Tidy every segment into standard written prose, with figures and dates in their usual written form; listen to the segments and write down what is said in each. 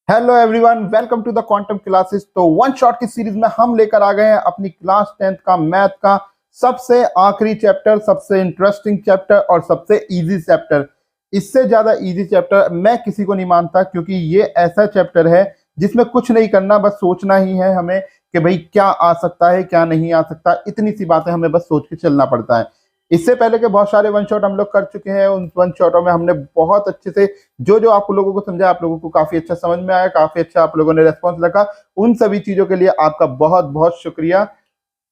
Hello everyone, welcome to the quantum classes. तो one shot की series में हम लेकर आ गए हैं अपनी क्लास 10th का मैथ का सबसे आखिरी चैप्टर, सबसे इंटरेस्टिंग चैप्टर और सबसे इजी चैप्टर। इससे ज्यादा इजी चैप्टर मैं किसी को नहीं मानता, क्योंकि ये ऐसा चैप्टर है जिसमें कुछ नहीं करना, बस सोचना ही है हमें कि भाई क्या आ सकता है क्या नहीं आ सकता। इतनी सी बातें हमें बस सोच के चलना पड़ता है। इससे पहले के बहुत सारे वन शॉट हम लोग कर चुके हैं। उन वन शॉटों में हमने बहुत अच्छे से जो जो आप लोगों को समझा, आप लोगों को काफी अच्छा समझ में आया, काफी अच्छा आप लोगों ने रेस्पॉन्स रखा। उन सभी चीजों के लिए आपका बहुत बहुत शुक्रिया।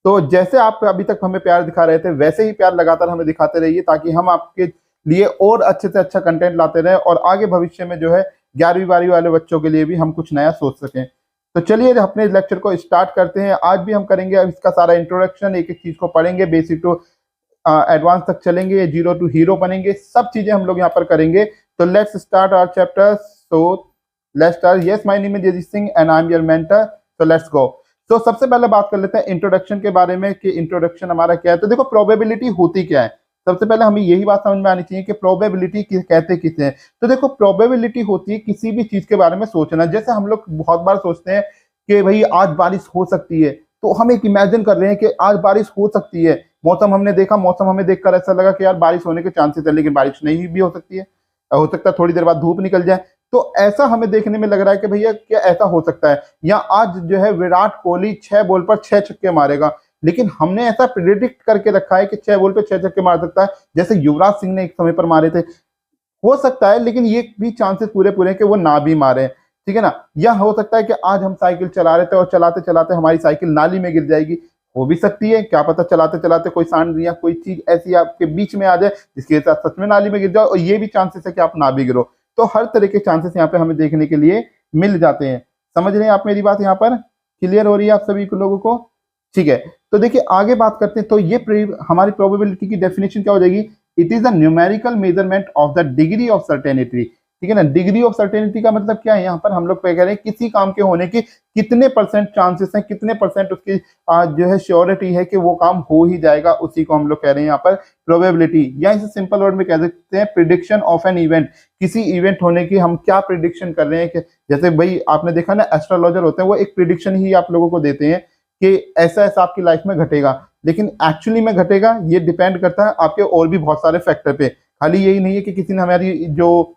तो जैसे आप अभी तक हमें प्यार दिखा रहे थे, वैसे ही प्यार लगातार हमें दिखाते रहिए, ताकि हम आपके लिए और अच्छे से अच्छा कंटेंट लाते रहें और आगे भविष्य में जो है 11वीं 12वीं वाले बच्चों के लिए भी हम कुछ नया सोच सकें। तो चलिए अपने लेक्चर को स्टार्ट करते हैं। आज भी हम करेंगे अब इसका सारा इंट्रोडक्शन, एक एक चीज को पढ़ेंगे, बेसिक टू एडवांस तक चलेंगे, जीरो टू हीरो बनेंगे, सब चीजें हम लोग यहाँ पर करेंगे। तो let's start our chapter. So let's start. Yes, my name is Ajit Singh and I am your mentor. So let's go. तो सबसे पहले बात कर लेते हैं इंट्रोडक्शन के बारे में कि इंट्रोडक्शन हमारा क्या है। तो देखो, प्रोबेबिलिटी होती क्या है। सबसे पहले हमें यही बात समझ में आनी चाहिए कि प्रोबेबिलिटी कहते किसे हैं। तो देखो, प्रोबेबिलिटी होती है किसी भी चीज के बारे में सोचना। जैसे हम लोग बहुत बार सोचते हैं कि भाई आज बारिश हो सकती है, तो हम एक इमेजिन कर रहे हैं कि आज बारिश हो सकती है। मौसम हमने देखा, मौसम हमें देखकर ऐसा लगा कि यार बारिश होने के चांसेस है, लेकिन बारिश नहीं भी हो सकती है। हो सकता है थोड़ी देर बाद धूप निकल जाए। तो ऐसा हमें देखने में लग रहा है कि भैया क्या ऐसा हो सकता है, या आज जो है विराट कोहली 6 बॉल पर 6 छक्के मारेगा। लेकिन हमने ऐसा प्रिडिक्ट करके रखा है कि 6 बॉल पर 6 छक्के मार सकता है, जैसे युवराज सिंह ने एक समय पर मारे थे। हो सकता है, लेकिन ये भी चांसेस पूरे पूरे हैं कि वो ना भी मारे। ठीक है ना। या हो सकता है कि आज हम साइकिल चला रहे थे और चलाते चलाते हमारी साइकिल नाली में गिर जाएगी। हो भी सकती है, क्या पता चलाते चलाते कोई सांड या कोई चीज ऐसी आपके बीच में आ जाए जिसके साथ सच में नाली में गिर जाओ, और ये भी चांसेस है कि आप ना भी गिरो। तो हर तरह के चांसेस यहाँ पे हमें देखने के लिए मिल जाते हैं। समझ रहे हैं आप मेरी बात? यहाँ पर क्लियर हो रही है आप सभी लोगों को? ठीक है। तो देखिए आगे बात करते हैं। तो ये हमारी प्रोबेबिलिटी की डेफिनेशन क्या हो जाएगी? It is the numerical measurement of the degree of certainty. ठीक है ना। डिग्री ऑफ सर्टेनिटी का मतलब क्या है? यहाँ पर हम लोग कह रहे हैं किसी काम के होने की कितने परसेंट चांसेस हैं, कितने परसेंट उसकी जो है श्योरिटी है कि वो काम हो ही जाएगा, उसी को हम लोग कह रहे हैं यहाँ पर प्रोबेबिलिटी। या इसे सिंपल वर्ड में कह सकते हैं प्रिडिक्शन ऑफ एन इवेंट। किसी इवेंट होने की हम क्या प्रिडिक्शन कर रहे हैं कि जैसे भाई आपने देखा ना, एस्ट्रोलॉजर होते हैं, वो एक प्रिडिक्शन ही आप लोगों को देते हैं कि ऐसा ऐसा आपकी लाइफ में घटेगा। लेकिन एक्चुअली में घटेगा ये डिपेंड करता है आपके और भी बहुत सारे फैक्टर पे। खाली यही नहीं है कि किसी ने हमारी जो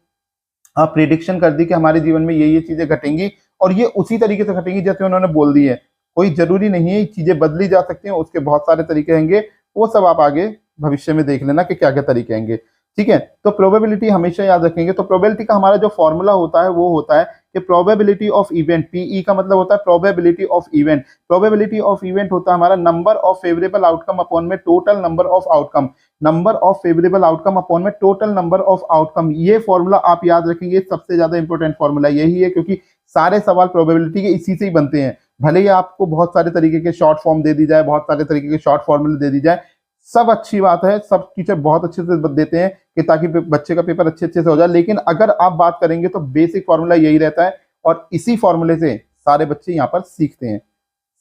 प्रिडिक्शन कर दी कि हमारे जीवन में ये चीजें घटेंगी और ये उसी तरीके से घटेंगी जैसे उन्होंने बोल दी है। कोई जरूरी नहीं है, चीजें बदली जा सकती हैं, उसके बहुत सारे तरीके होंगे। वो सब आप आगे भविष्य में देख लेना कि क्या क्या तरीके होंगे। ठीक है। तो प्रोबेबिलिटी हमेशा याद रखेंगे। तो प्रोबेबिलिटी का हमारा जो फॉर्मूला होता है वो होता है कि प्रोबेबिलिटी ऑफ इवेंट, पीई का मतलब होता है probability of event. Probability of event होता है हमारा number of favourable outcome upon में total number of outcome. Number of favourable outcome upon में टोटल नंबर ऑफ आउटकम। ये फॉर्मूला आप याद रखेंगे, सबसे ज्यादा इंपॉर्टेंट फॉर्मूला यही है, क्योंकि सारे सवाल प्रोबेबिलिटी के इसी से ही बनते हैं। भले ही आपको बहुत सारे तरीके के शॉर्ट फॉर्म दे दी जाए, बहुत सारे तरीके के शॉर्ट फॉर्मूले दे दी जाए, सब अच्छी बात है, सब टीचर बहुत अच्छे से देते हैं कि ताकि बच्चे का पेपर अच्छे अच्छे से हो जाए। लेकिन अगर आप बात करेंगे तो बेसिक फॉर्मूला यही रहता है, और इसी फॉर्मूले से सारे बच्चे यहाँ पर सीखते हैं।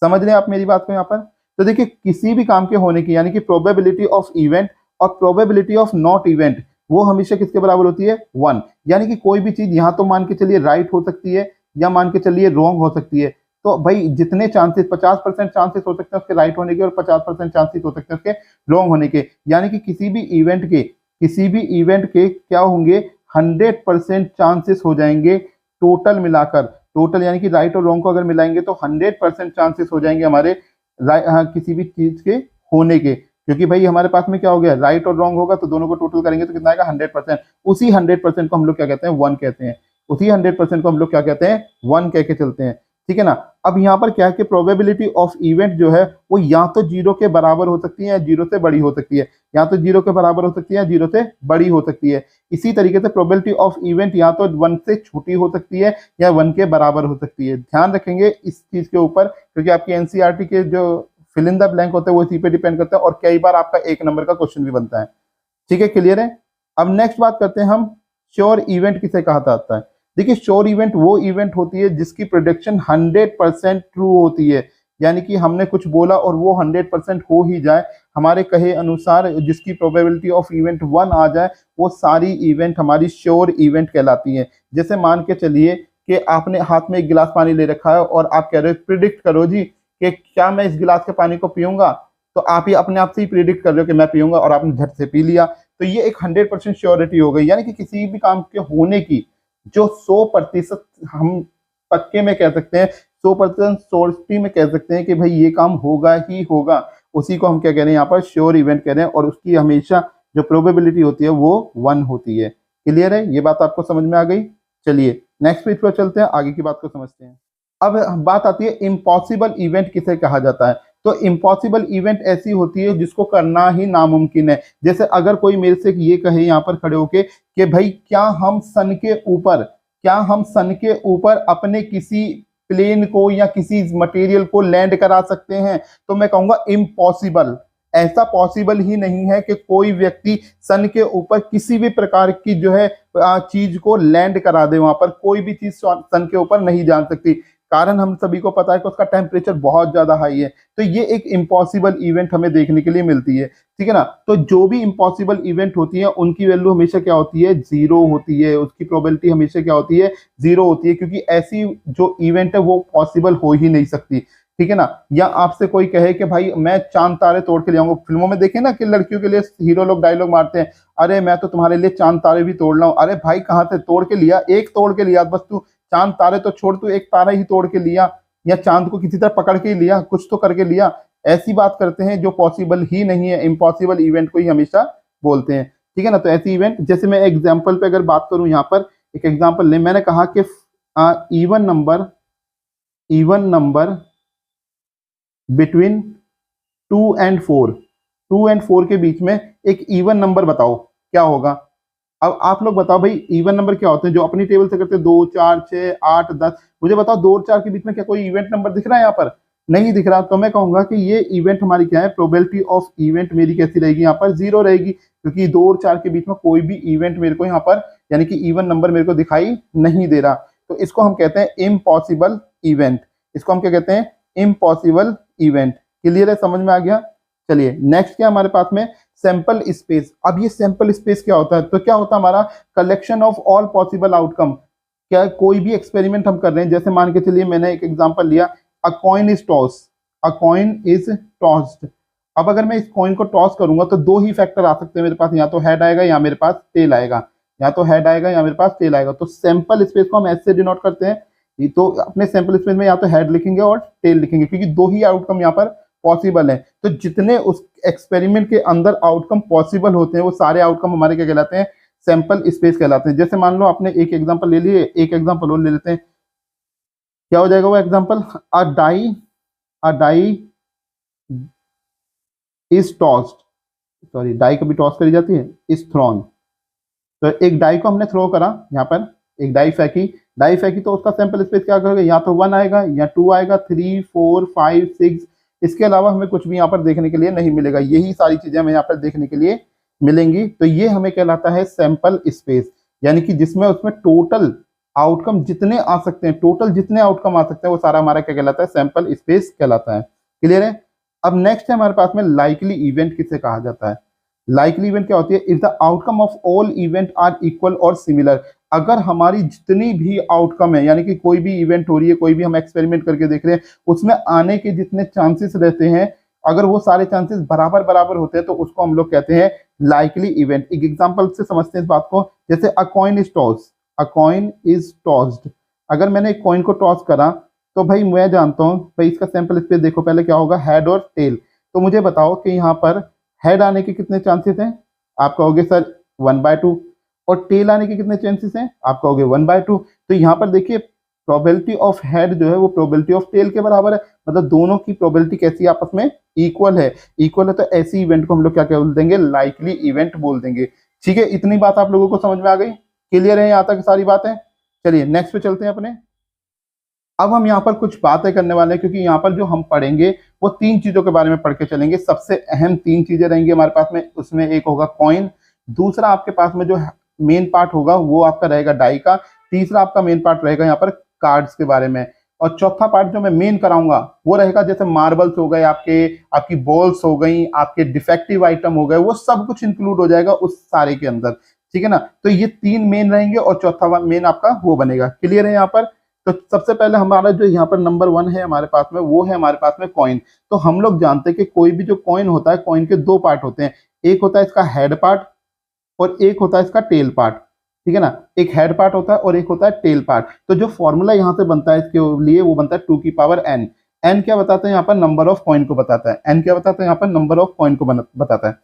समझ रहे हैं आप मेरी बात को यहाँ पर? तो देखिए किसी भी काम के होने की, यानी कि प्रोबेबिलिटी ऑफ इवेंट और प्रोबेबिलिटी ऑफ नॉट इवेंट, वो हमेशा किसके बराबर होती है? 1। यानी कि कोई भी चीज यहाँ तो मान के चलिए राइट हो सकती है, या मान के चलिए रॉन्ग हो सकती है। तो भाई जितने चांसेस, 50% चांसेस हो सकते हैं उसके राइट होने के और 50% चांसेस हो सकते हैं उसके रॉन्ग होने के। यानी कि किसी भी इवेंट के क्या होंगे? 100% चांसेस हो जाएंगे टोटल मिलाकर। टोटल यानी कि राइट और रॉन्ग को अगर मिलाएंगे तो 100% चांसेस हो जाएंगे हमारे किसी भी चीज के होने के। क्योंकि भाई हमारे पास में क्या हो गया? राइट और रॉन्ग होगा, तो दोनों को टोटल करेंगे तो कितना आएगा? 100%। उसी 100% को हम लोग क्या कहते हैं? 1 कहते हैं। उसी 100% को हम लोग क्या कहते हैं? 1 कह के चलते हैं। ठीक है ना। अब यहाँ पर क्या है कि प्रोबेबिलिटी ऑफ इवेंट जो है वो या तो 0 के बराबर हो सकती है या 0 से बड़ी हो सकती है। या तो 0 के बराबर हो सकती है या 0 से बड़ी हो सकती है। इसी तरीके से प्रोबेबिलिटी ऑफ इवेंट या तो 1 से छोटी हो सकती है या 1 के बराबर हो सकती है। ध्यान रखेंगे इस चीज के ऊपर, क्योंकि आपकी एनसीईआरटी के जो फिल इन द ब्लैंक होते हैं वो इसी पे डिपेंड करते हैं, और कई बार आपका 1 नंबर का क्वेश्चन भी बनता है। ठीक है, क्लियर है? अब नेक्स्ट बात करते हैं हम, श्योर इवेंट किसे कहा जाता है। देखिए श्योर इवेंट वो इवेंट होती है जिसकी प्रोडिक्शन 100% ट्रू होती है। यानी कि हमने कुछ बोला और वो 100% हो ही जाए हमारे कहे अनुसार, जिसकी प्रोबेबिलिटी ऑफ इवेंट 1 आ जाए, वो सारी इवेंट हमारी श्योर इवेंट कहलाती है। जैसे मान के चलिए कि आपने हाथ में एक गिलास पानी ले रखा है और आप कह रहे हो प्रिडिक्ट करो जी कि क्या मैं इस गिलास के पानी को पीऊंगा, तो आप ही अपने आप से ही प्रिडिक्ट कर रहे हो कि मैं पीऊंगा और आपने झट से पी लिया। तो ये एक 100% श्योरिटी हो गई, यानी कि किसी भी काम के होने की जो 100% हम पक्के में कह सकते हैं, 100% श्योरिटी में कह सकते हैं कि भाई ये काम होगा ही होगा, उसी को हम क्या कह रहे हैं यहाँ पर श्योर इवेंट कह रहे हैं, और उसकी हमेशा जो प्रोबेबिलिटी होती है वो 1 होती है। क्लियर है, ये बात आपको समझ में आ गई। चलिए नेक्स्ट पेज पर चलते हैं, आगे की बात को समझते हैं। अब बात आती है इम्पॉसिबल इवेंट किसे कहा जाता है। तो इम्पॉसिबल इवेंट ऐसी होती है जिसको करना ही नामुमकिन है। जैसे अगर कोई मेरे से ये कहे यहाँ पर खड़े होके कि भाई क्या हम सन के ऊपर अपने किसी प्लेन को या किसी मटेरियल को लैंड करा सकते हैं, तो मैं कहूंगा इम्पॉसिबल। ऐसा पॉसिबल ही नहीं है कि कोई व्यक्ति सन के ऊपर किसी भी प्रकार की जो है चीज को लैंड करा दे। वहां पर कोई भी चीज सन के ऊपर नहीं जा सकती, कारण हम सभी को पता है कि उसका टेम्परेचर बहुत ज्यादा हाई है। तो ये एक इम्पॉसिबल इवेंट हमें देखने के लिए मिलती है, ठीक है ना। तो जो भी इम्पॉसिबल इवेंट होती है उनकी वैल्यू हमेशा क्या होती है, 0 होती है। उसकी प्रोबेबिलिटी हमेशा क्या होती है, 0 होती है, क्योंकि ऐसी जो इवेंट है वो पॉसिबल हो ही नहीं सकती, ठीक है ना। या आपसे कोई कहे कि भाई मैं चांद तारे तोड़ के ले आऊंगा, फिल्मों में देखे ना कि लड़कियों के लिए हीरो लोग डायलॉग मारते हैं, अरे मैं तो तुम्हारे लिए चांद तारे भी तोड़ लाऊं। अरे भाई कहाँ से तोड़ के लिया, एक तोड़ के लिया बस, तू चांद तारे तो छोड़, तू एक तारा ही तोड़ के लिया, या चांद को किसी तरह पकड़ के ही लिया, कुछ तो करके लिया। ऐसी बात करते हैं जो पॉसिबल ही नहीं है, इम्पॉसिबल इवेंट को ही हमेशा बोलते हैं, ठीक है ना। तो ऐसी इवेंट, जैसे मैं एग्जाम्पल पे अगर बात करूं, यहाँ पर एक एग्जाम्पल ले, मैंने कहा कि इवन नंबर बिटवीन 2 and 4 के बीच में एक इवन नंबर बताओ क्या होगा। अब आप लोग बताओ भाई इवन नंबर क्या होते हैं, जो अपनी टेबल से करते हैं 2 4 6 8 10। मुझे बताओ 2 और 4 के बीच में क्या कोई इवेंट नंबर दिख रहा है, यहाँ पर नहीं दिख रहा। तो मैं कहूंगा कि ये इवेंट हमारी क्या है, प्रोबेबिलिटी ऑफ इवेंट मेरी कैसी रहेगी, यहाँ पर 0 रहेगी, क्योंकि 2 और 4 के बीच में कोई भी इवेंट मेरे को यहाँ पर यानी कि इवन नंबर मेरे को दिखाई नहीं दे रहा। तो इसको हम कहते हैं इम्पॉसिबल इवेंट। इसको हम क्या कहते हैं, इम्पॉसिबल इवेंट। क्लियर है, समझ में आ गया। चलिए नेक्स्ट क्या हमारे पास में, सैंपल स्पेस। अब ये सैंपल स्पेस क्या होता है, तो क्या होता है हमारा collection of all possible outcome. क्या कोई भी एक्सपेरिमेंट हम कर रहे हैं, जैसे मान के चलिए मैंने एक एग्जांपल लिया, अ कॉइन इज टॉस्ड। अब अगर मैं इस कॉइन को टॉस करूंगा तो 2 ही फैक्टर आ सकते हैं मेरे पास, या तो हेड आएगा या मेरे पास टेल आएगा, या तो हेड आएगा या मेरे पास टेल आएगा। तो सैंपल स्पेस को हम ऐसे डिनोट करते हैं, तो अपने सैंपल स्पेस में या तो हेड लिखेंगे और टेल लिखेंगे, क्योंकि 2 ही आउटकम यहाँ पर पॉसिबल है। तो जितने उस एक्सपेरिमेंट के अंदर आउटकम पॉसिबल होते हैं वो सारे आउटकम हमारे क्या कहलाते हैं, सैंपल स्पेस कहलाते हैं। जैसे मान लो आपने एक एग्जांपल ले लिए, एक एग्जांपल और ले लेते हैं, क्या हो जाएगा वो example, a die is tossed, sorry die कभी टॉस करी जाती है, इज थ्रोन। तो एक डाई को हमने थ्रो करा, यहाँ पर एक डाई फेंकी, तो उसका सैंपल स्पेस क्या करेगा, या तो 1 आएगा या 2 आएगा, 3 4 5 6, इसके अलावा हमें कुछ भी यहाँ पर देखने के लिए नहीं मिलेगा। यही सारी चीजें हमें यहाँ पर देखने के लिए मिलेंगी। तो ये हमें कहलाता है सैंपल स्पेस, यानी कि जिसमें उसमें टोटल आउटकम जितने आ सकते हैं, टोटल जितने आउटकम आ सकते हैं वो सारा हमारा क्या कहलाता है, सैंपल स्पेस कहलाता है। क्लियर है। अब नेक्स्ट है हमारे पास में लाइकली इवेंट किसे कहा जाता है। लाइकली इवेंट क्या होती है, if the outcome of all event are equal और सिमिलर। अगर हमारी जितनी भी आउटकम है, यानी कि कोई भी इवेंट हो रही है, कोई भी हम एक्सपेरिमेंट करके देख रहे हैं, उसमें आने के जितने चांसेस रहते हैं, अगर वो सारे चांसेस बराबर बराबर होते हैं तो उसको हम लोग कहते हैं लाइकली इवेंट। एक एग्जांपल से समझते हैं इस बात को, जैसे अ कॉइन इज टॉस्ड। अगर मैंने एक कॉइन को टॉस करा तो भाई मैं जानता हूँ भाई इसका सैंपल स्पेस देखो पहले क्या होगा, हेड और टेल। तो मुझे बताओ कि यहाँ पर हेड आने के कितने चांसेस हैं, आप कहोगे सर 1/2, और टेल आने के कितने चांसेस हैं, आप कहोगे 1/2। तो यहाँ पर देखिए प्रोबेबिलिटी ऑफ हेड जो है वो प्रोबेबिलिटी ऑफ टेल के बराबर है, मतलब दोनों की प्रोबेबिलिटी कैसी आपस में इक्वल है। तो ऐसी इवेंट को हम लोग क्या बोल देंगे, लाइकली इवेंट बोल देंगे। ठीक है, इतनी बात आप लोगों को समझ में आ गई, क्लियर है यहाँ तक सारी बातें। चलिए नेक्स्ट पे चलते हैं अपने। अब हम यहाँ पर कुछ बातें करने वाले हैं, क्योंकि यहाँ पर जो हम पढ़ेंगे वो 3 चीजों के बारे में पढ़ के चलेंगे। सबसे अहम 3 चीजें रहेंगी हमारे पास में, उसमें एक होगा कॉइन, दूसरा आपके पास में जो मेन पार्ट होगा वो आपका रहेगा डाई का, तीसरा आपका मेन पार्ट रहेगा यहाँ पर कार्ड्स के बारे में, और चौथा पार्ट जो मैं मेन कराऊंगा वो रहेगा जैसे मार्बल्स हो गए, आपकी बॉल्स हो गई, आपके डिफेक्टिव आइटम हो गए, वो सब कुछ इंक्लूड हो जाएगा उस सारे के अंदर। ठीक है ना। तो ये 3 मेन रहेंगे और चौथा मेन आपका वो बनेगा। क्लियर है यहाँ पर। तो सबसे पहले हमारा जो यहाँ पर नंबर 1 है हमारे पास में, वो है हमारे पास में कॉइन। तो हम लोग जानते हैं कि कोई भी जो कॉइन होता है, कॉइन के दो पार्ट होते हैं, एक होता है इसका हेड पार्ट और एक होता है इसका टेल पार्ट, ठीक है ना। एक हेड पार्ट होता है और एक होता है टेल पार्ट। तो जो फॉर्मूला यहाँ से बनता है इसके लिए वो बनता है 2 की पावर n। n क्या बताता है यहाँ पर, नंबर ऑफ कॉइन को बताता है। n क्या बताता है यहाँ पर, नंबर ऑफ कॉइन को बताता है।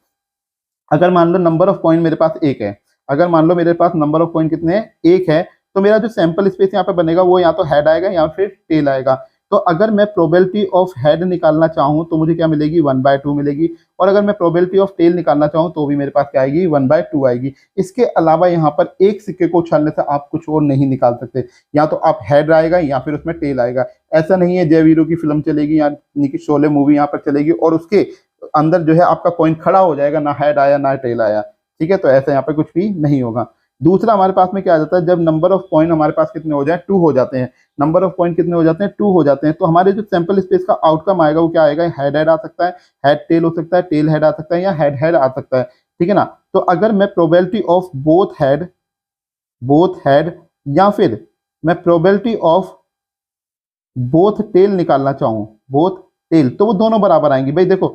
अगर मान लो नंबर ऑफ कॉइन मेरे पास एक है, अगर मान लो मेरे पास नंबर ऑफ कॉइन कितने हैं, एक है, तो मेरा जो सैंपल स्पेस यहाँ पे बनेगा वो या तो हेड आएगा या फिर टेल आएगा। तो अगर मैं प्रोबेबिलिटी ऑफ हेड निकालना चाहूँ तो मुझे क्या मिलेगी, 1/2 मिलेगी। और अगर मैं प्रोबेबिलिटी ऑफ टेल निकालना चाहूँ तो भी मेरे पास क्या आएगी, 1/2 आएगी। इसके अलावा यहाँ पर एक सिक्के को उछालने से आप कुछ और नहीं निकाल सकते, या तो आप हेड आएगा या फिर उसमें टेल आएगा। ऐसा नहीं है जय वीरू की फिल्म चलेगी यानी कि शोले मूवी यहाँ पर चलेगी और उसके अंदर जो है आपका कॉइन खड़ा हो जाएगा, ना हेड आया ना टेल आया, ठीक है। तो ऐसा यहाँ पे कुछ भी नहीं होगा। दूसरा हमारे पास में क्या आ जाता है, जब नंबर ऑफ कॉइन हमारे पास कितने हो जाए, 2 हो जाते हैं। नंबर ऑफ कॉइन कितने हो जाते हैं, 2 हो जाते हैं। तो हमारे जो सैंपल स्पेस का आउटकम आएगा वो क्या आएगा, हेड हेड आ सकता है, हेड टेल हो सकता है, टेल हेड आ सकता है, या हेड हेड आ सकता है, ठीक है ना। तो अगर मैं प्रोबेबिलिटी ऑफ बोथ हेड या फिर मैं प्रोबेबिलिटी ऑफ बोथ टेल निकालना चाहूँ, बोथ टेल, तो वो दोनों बराबर आएंगी। भाई देखो,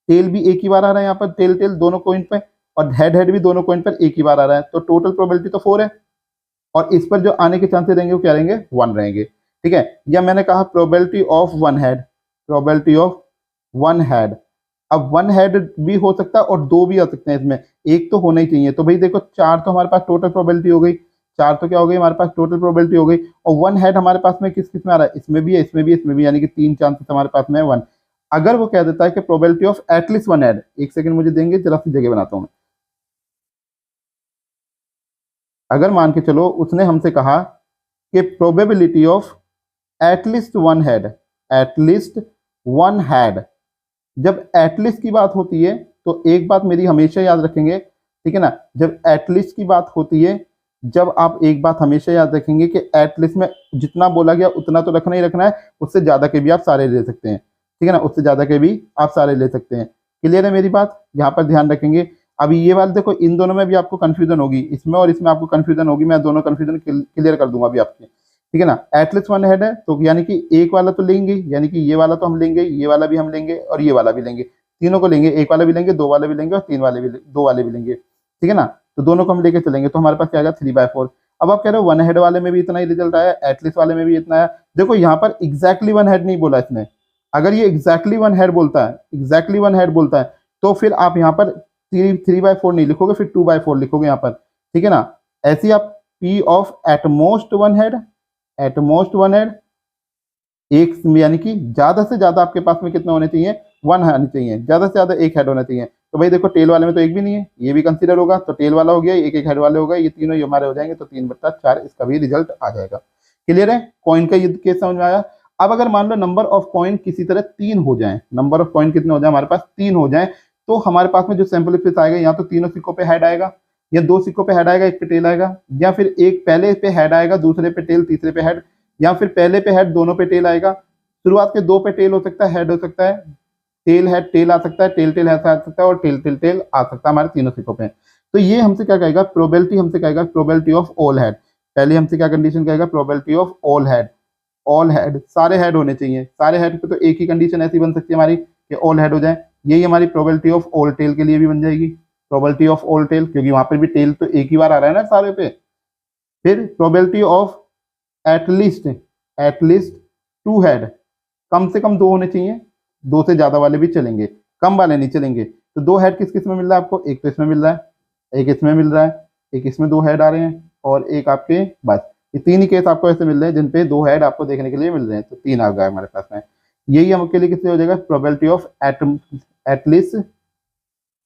टेल भी एक ही बार आ रहा है यहाँ पर, टेल टेल दोनों कॉइन पे, और हेड हेड भी दोनों कॉइन पर एक ही बार आ रहा है। तो टोटल प्रोबेबिलिटी तो 4 है, और इस पर जो आने के चांसेस रहेंगे वो क्या रहेंगे, 1 रहेंगे, ठीक है। या मैंने कहा probability of one head, probability of one head. अब 1 हेड भी हो सकता है और 2 भी आ सकते हैं, इसमें एक तो होना ही चाहिए। तो भाई देखो 4 तो हमारे पास टोटल प्रोबेबिलिटी हो गई, 4 तो क्या हो गई हमारे पास टोटल प्रोबेबिलिटी हो गई। और 1 हेड हमारे पास में किस किस में आ रहा है, इसमें भी है, इसमें भी है, इसमें भी, यानी कि 3 चांसेस हमारे पास में है 1। अगर वो कह देता है कि प्रोबेबिलिटी ऑफ एटलीस्ट 1 हेड, एक सेकंड मुझे देंगे, जरा सी जगह बनाता हूं मैं। अगर मान के चलो उसने हमसे कहा कि probability of at least 1 head, at least 1 head, जब एटलीस्ट की बात होती है तो एक बात मेरी हमेशा याद रखेंगे, ठीक है ना। जब एटलीस्ट की बात होती है, जब आप एक बात हमेशा याद रखेंगे कि एटलीस्ट में जितना बोला गया उतना तो रखना ही रखना है, उससे ज्यादा के भी आप सारे ले सकते हैं, ठीक है ना, उससे ज्यादा के भी आप सारे ले सकते हैं। क्लियर है मेरी बात, यहाँ पर ध्यान रखेंगे। अभी ये वाले देखो, इन दोनों में भी आपको कंफ्यूजन होगी, इसमें और इसमें आपको कंफ्यूजन होगी, मैं दोनों कंफ्यूजन क्लियर कर दूंगा अभी आपके, ठीक है ना। एटलीस्ट 1 हेड है तो यानी कि एक वाला तो लेंगे, यानी कि ये वाला तो हम लेंगे, ये वाला भी हम लेंगे और ये वाला भी लेंगे, तीनों को लेंगे, एक वाला भी लेंगे, 2 वाले भी लेंगे और 3 वाले भी, 2 वाले भी लेंगे, ठीक है ना। तो दोनों को हम लेके चलेंगे, तो हमारे पास क्या आएगा 3/4। अब आप कह रहे हो 1 हेड वाले में भी इतना ही रिजल्ट आया, एटलीस्ट वाले में भी इतना आया। देखो यहाँ पर एग्जैक्टली 1 हेड नहीं बोला इसने। अगर ये एग्जैक्टली 1 हेड बोलता है, एग्जैक्टली 1 हेड बोलता है, तो फिर आप यहाँ पर 3/4 नहीं लिखोगे, फिर 2/4 लिखोगे यहाँ पर, ठीक है ना। ऐसे ही आप P of at most 1 head, at most 1 head, एक यानी कि ज्यादा से ज्यादा आपके पास में कितने होने चाहिए, 1 होने चाहिए, ज्यादा से ज्यादा 1 हेड होना चाहिए। तो भाई देखो टेल वाले में तो एक भी नहीं है, ये भी कंसीडर होगा, तो टेल वाला हो गया, एक एक हेड वाले हो गए, ये तीनों ही हमारे हो जाएंगे, तो 3/4 इसका भी रिजल्ट आ जाएगा। क्लियर है, कॉइन का ये केस समझ में आया। अब अगर मान लो नंबर ऑफ कॉइन किसी तरह 3 हो जाए, नंबर ऑफ कॉइन कितने हो जाए हमारे पास, 3 हो जाए, तो हमारे पास में जो सैंपल स्पेस आएगा, या तो तीनों सिक्कों पे हेड आएगा, या 2 सिक्कों पे हेड आएगा, एक पे टेल आएगा, या फिर एक पहले पे हेड आएगा, दूसरे पे टेल, तीसरे पे हेड, या फिर पहले पे हेड, दोनों पे टेल आएगा। शुरुआत के 2 पे टेल हो सकता है, हेड हो सकता है, टेल हेड टेल आ सकता है, टेल टेल हेड आ सकता है, और टेल टेल टेल आ सकता है हमारे तीनों सिक्कों पे। तो ये हमसे क्या कहेगा, प्रोबेबिलिटी हमसे कहेगा प्रोबेबिलिटी ऑफ ऑल हेड। पहले हमसे क्या कंडीशन कहेगा, probability of all head, all head, सारे हेड होने चाहिए। सारे हेड पे तो एक ही कंडीशन ऐसी बन सकती है हमारी कि ऑल हेड हो जाए। यही हमारी प्रोबेबिलिटी ऑफ ऑल टेल के लिए भी बन जाएगी, प्रोबेबिलिटी ऑफ ऑल टेल, क्योंकि वहां पर भी टेल तो एक ही बार आ रहा है ना सारे पे। फिर प्रोबेबिलिटी ऑफ एटलीस्ट 2 हेड, कम से कम 2 होने चाहिए, 2 से ज्यादा वाले भी चलेंगे, कम वाले नहीं चलेंगे। तो 2 हेड किस किस में मिल रहा है आपको, एक तो इसमें मिल रहा है, एक इसमें मिल रहा है, एक इसमें 2 हेड आ रहे हैं, और एक आपके, बस ये 3 ही केस आपको ऐसे मिल रहे हैं जिन पे 2 हेड आपको देखने के लिए मिल रहे हैं। तो 3 आ गया हमारे पास में। यही हमके लिए किससे हो जाएगा, probability of at least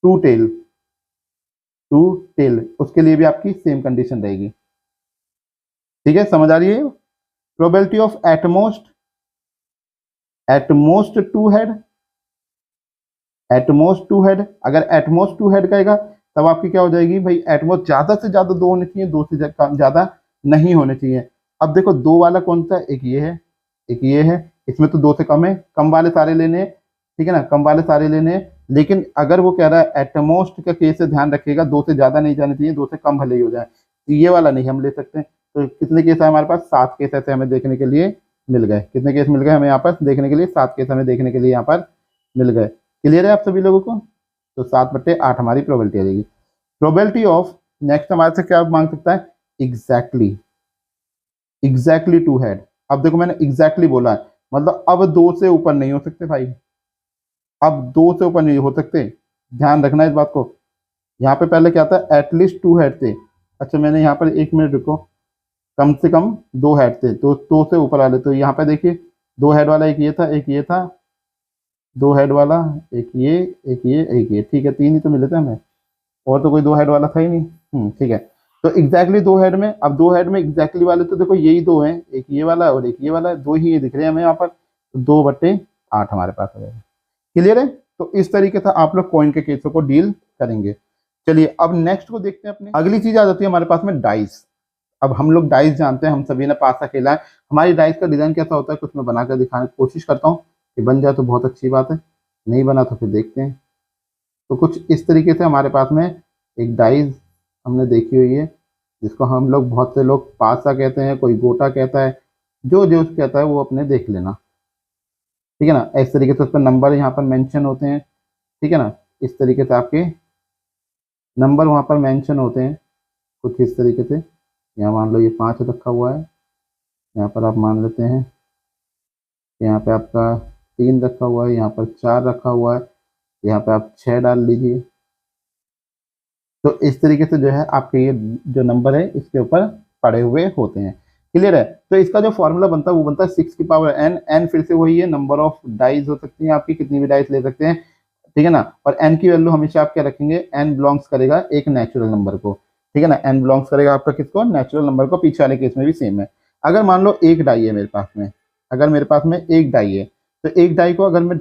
2 tail, 2 tail, उसके लिए भी आपकी सेम कंडीशन रहेगी। ठीक है, समझ आ रही है। Probability of at most 2 head, at most 2 head, अगर एटमोस्ट 2 हेड कहेगा तब आपकी क्या हो जाएगी भाई, एटमोस्ट ज्यादा से ज्यादा 2 होने चाहिए, 2 से ज्यादा नहीं होने चाहिए। अब देखो 2 वाला कौन सा है, एक ये है, एक ये है, इसमें तो 2 से कम है, कम वाले सारे लेने हैं, ठीक है ना, कम वाले सारे लेने हैं। लेकिन अगर वो कह रहा है एटमोस्ट का केस से ध्यान रखिएगा, 2 से ज्यादा नहीं जाने चाहिए, 2 से कम भले ही हो जाए, तो ये वाला नहीं हम ले सकते। तो कितने केस है हमारे पास, 7 केस ऐसे हमें देखने के लिए मिल गए। कितने केस मिल गए हमें यहाँ पर देखने के लिए, 7 केस हमें देखने के लिए यहाँ पर मिल गए। क्लियर है आप सभी लोगों को? तो 7/8 हमारी प्रोबेबिलिटी आ जाएगी। प्रोबेबिलिटी ऑफ, नेक्स्ट हमारे से क्या मांग सकता है, एग्जैक्टली, एग्जैक्टली टू हेड। अब देखो मैंने एग्जैक्टली बोला है, मतलब अब 2 से ऊपर नहीं हो सकते भाई, अब 2 से ऊपर नहीं हो सकते, ध्यान रखना इस बात को। यहाँ पे पहले क्या था, एटलीस्ट 2 हेड थे। अच्छा मैंने यहाँ पर 1 मिनट रुको, कम से कम 2 हेड थे, तो 2 से ऊपर वाले, तो यहाँ पे देखिए 2 हेड वाला एक ये था, एक ये था, 2 हेड वाला एक ये, एक ये, एक ये, ठीक है 3 ही तो मिले थे हमें, और तो कोई 2 हेड वाला था ही नहीं। ठीक है, तो एग्जैक्टली 2 हेड में, अब 2 हेड में एग्जैक्टली वाले तो देखो यही 2 हैं, एक ये वाला और एक ये वाला, 2 ही ये दिख रहे हैं हमें यहाँ पर, तो 2/8 हमारे पास हो जाएगा। क्लियर है? तो इस तरीके से आप लोग कॉइन के केसों को डील करेंगे। चलिए अब नेक्स्ट को देखते हैं अपने। अगली चीज आ जाती है हमारे पास में डाइस। अब हम लोग डाइस जानते हैं, हम सभी ने पासा खेला है। हमारी डाइस का डिजाइन कैसा होता है, कुछ मैं बनाकर दिखाने की कोशिश करता हूँ, कि बन जाए तो बहुत अच्छी बात है, नहीं बना तो फिर देखते हैं। तो कुछ इस तरीके से हमारे पास में एक डाइस हमने देखी हुई है, जिसको हम लोग, बहुत से लोग पासा कहते हैं, कोई गोटा कहता है, जो जो कहता है वो अपने देख लेना, ठीक है ना। इस तरीके से उस पर नंबर यहाँ पर मेंशन होते हैं, ठीक है ना, इस तरीके से आपके नंबर वहाँ पर मेंशन होते हैं कुछ इस तरीके से। यहाँ मान लो ये 5 रखा हुआ है, यहाँ पर आप मान लेते हैं, यहाँ पे आपका 3 रखा हुआ है, यहाँ पर 4 रखा हुआ है, यहाँ पे आप 6 डाल लीजिए। तो इस तरीके से जो है आपके ये जो नंबर है इसके ऊपर पड़े हुए होते हैं। क्लियर है? तो इसका जो फॉर्मूला बनता है वो बनता है 6 की पावर n। n फिर से वही है, नंबर ऑफ डाइज हो सकती है आपकी, कितनी भी डाइज ले सकते हैं, ठीक है ना। और n की वैल्यू हमेशा आप क्या रखेंगे, n बिलोंग्स करेगा एक नेचुरल नंबर को, ठीक है ना। n बिलोंग्स करेगा आपका किसको, नेचुरल नंबर को। पीछे वाले केस में भी सेम है। अगर मान लो एक डाई है मेरे पास में, अगर मेरे पास में एक डाई है, तो एक डाई को अगर मैं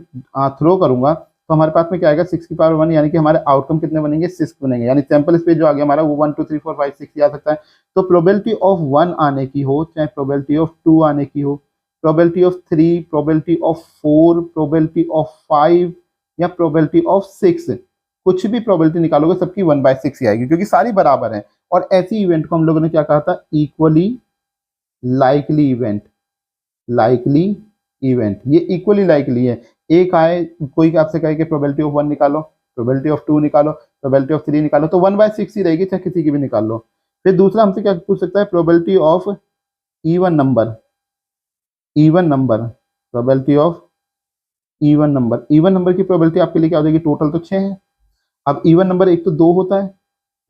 थ्रो करूंगा तो हमारे पास में क्या आएगा, 6 की पावर 1, यानी कि हमारे आउटकम कितने बनेंगे, 6 बनेंगे। यानी सैंपल स्पेस जो आ गया हमारा वो 1 2 3 4 5 6 आ सकता है। तो प्रोबेबिलिटी ऑफ 1 आने की हो, चाहे प्रोबेबिलिटी ऑफ 2 आने की हो, probability of 3, probability of 4, probability of 5 या प्रोबेबिलिटी ऑफ 6, कुछ भी प्रोबेबिलिटी निकालोगे सबकी 1/6 ही आएगी, क्योंकि सारी बराबर है। और ऐसी इवेंट को हम लोगों ने क्या कहा था, equally likely event. Likely event, ये इक्वली लाइकली है। एक आए, कोई आपसे कहे कि प्रोबेबिलिटी ऑफ 1 निकालो, प्रोबेबिलिटी ऑफ 2 निकालो, प्रोबेबिलिटी ऑफ 3 निकालो, तो 1/6 ही रहेगी, चाहे किसी की भी निकाल लो। फिर दूसरा हमसे क्या पूछ सकता है, probability of even number. Even number, probability of even number. Even number की प्रोबेबिलिटी आपके लिए क्या हो जाएगी, टोटल तो 6 है। अब इवन नंबर एक तो 2 होता है,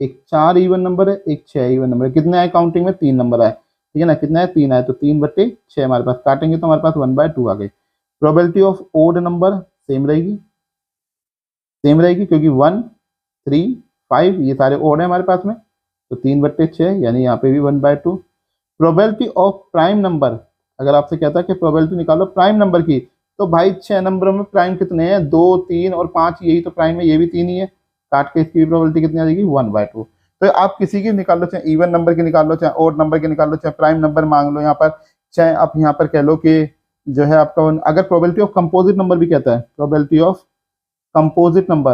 एक 4 इवन नंबर है, एक 6 इवन नंबर है। कितने आए काउंटिंग में, 3 नंबर आए, ठीक है ना। कितना है, 3 आए, तो 3/6 हमारे पास, काटेंगे तो हमारे पास 1/2 आ गई। Probability of odd number same रहेगी, सेम रहेगी, क्योंकि 1 3 5 ये सारे ओड है हमारे पास में, तो 3/6, यानी यहाँ पे भी 1/2। प्रोबेबिलिटी ऑफ प्राइम नंबर, अगर आपसे कहता है कि प्रोबेबिलिटी निकालो प्राइम नंबर की, तो भाई 6 नंबरों में प्राइम कितने हैं, 2 3 और 5, यही तो प्राइम है, ये भी 3 ही है, काट के इसकी प्रोबेबिलिटी कितनी आ जाएगी, 1/2। तो आप किसी की निकाल लो, चाहे इवन नंबर की निकाल लो, चाहे ओड नंबर की निकाल लो, चाहे प्राइम नंबर मांग लो यहाँ पर, चाहे आप यहाँ पर कह लो कि जो है आपका, अगर प्रोबेबिलिटी ऑफ कंपोजिट नंबर भी कहता है, प्रोबेबिलिटी ऑफ कंपोजिट नंबर,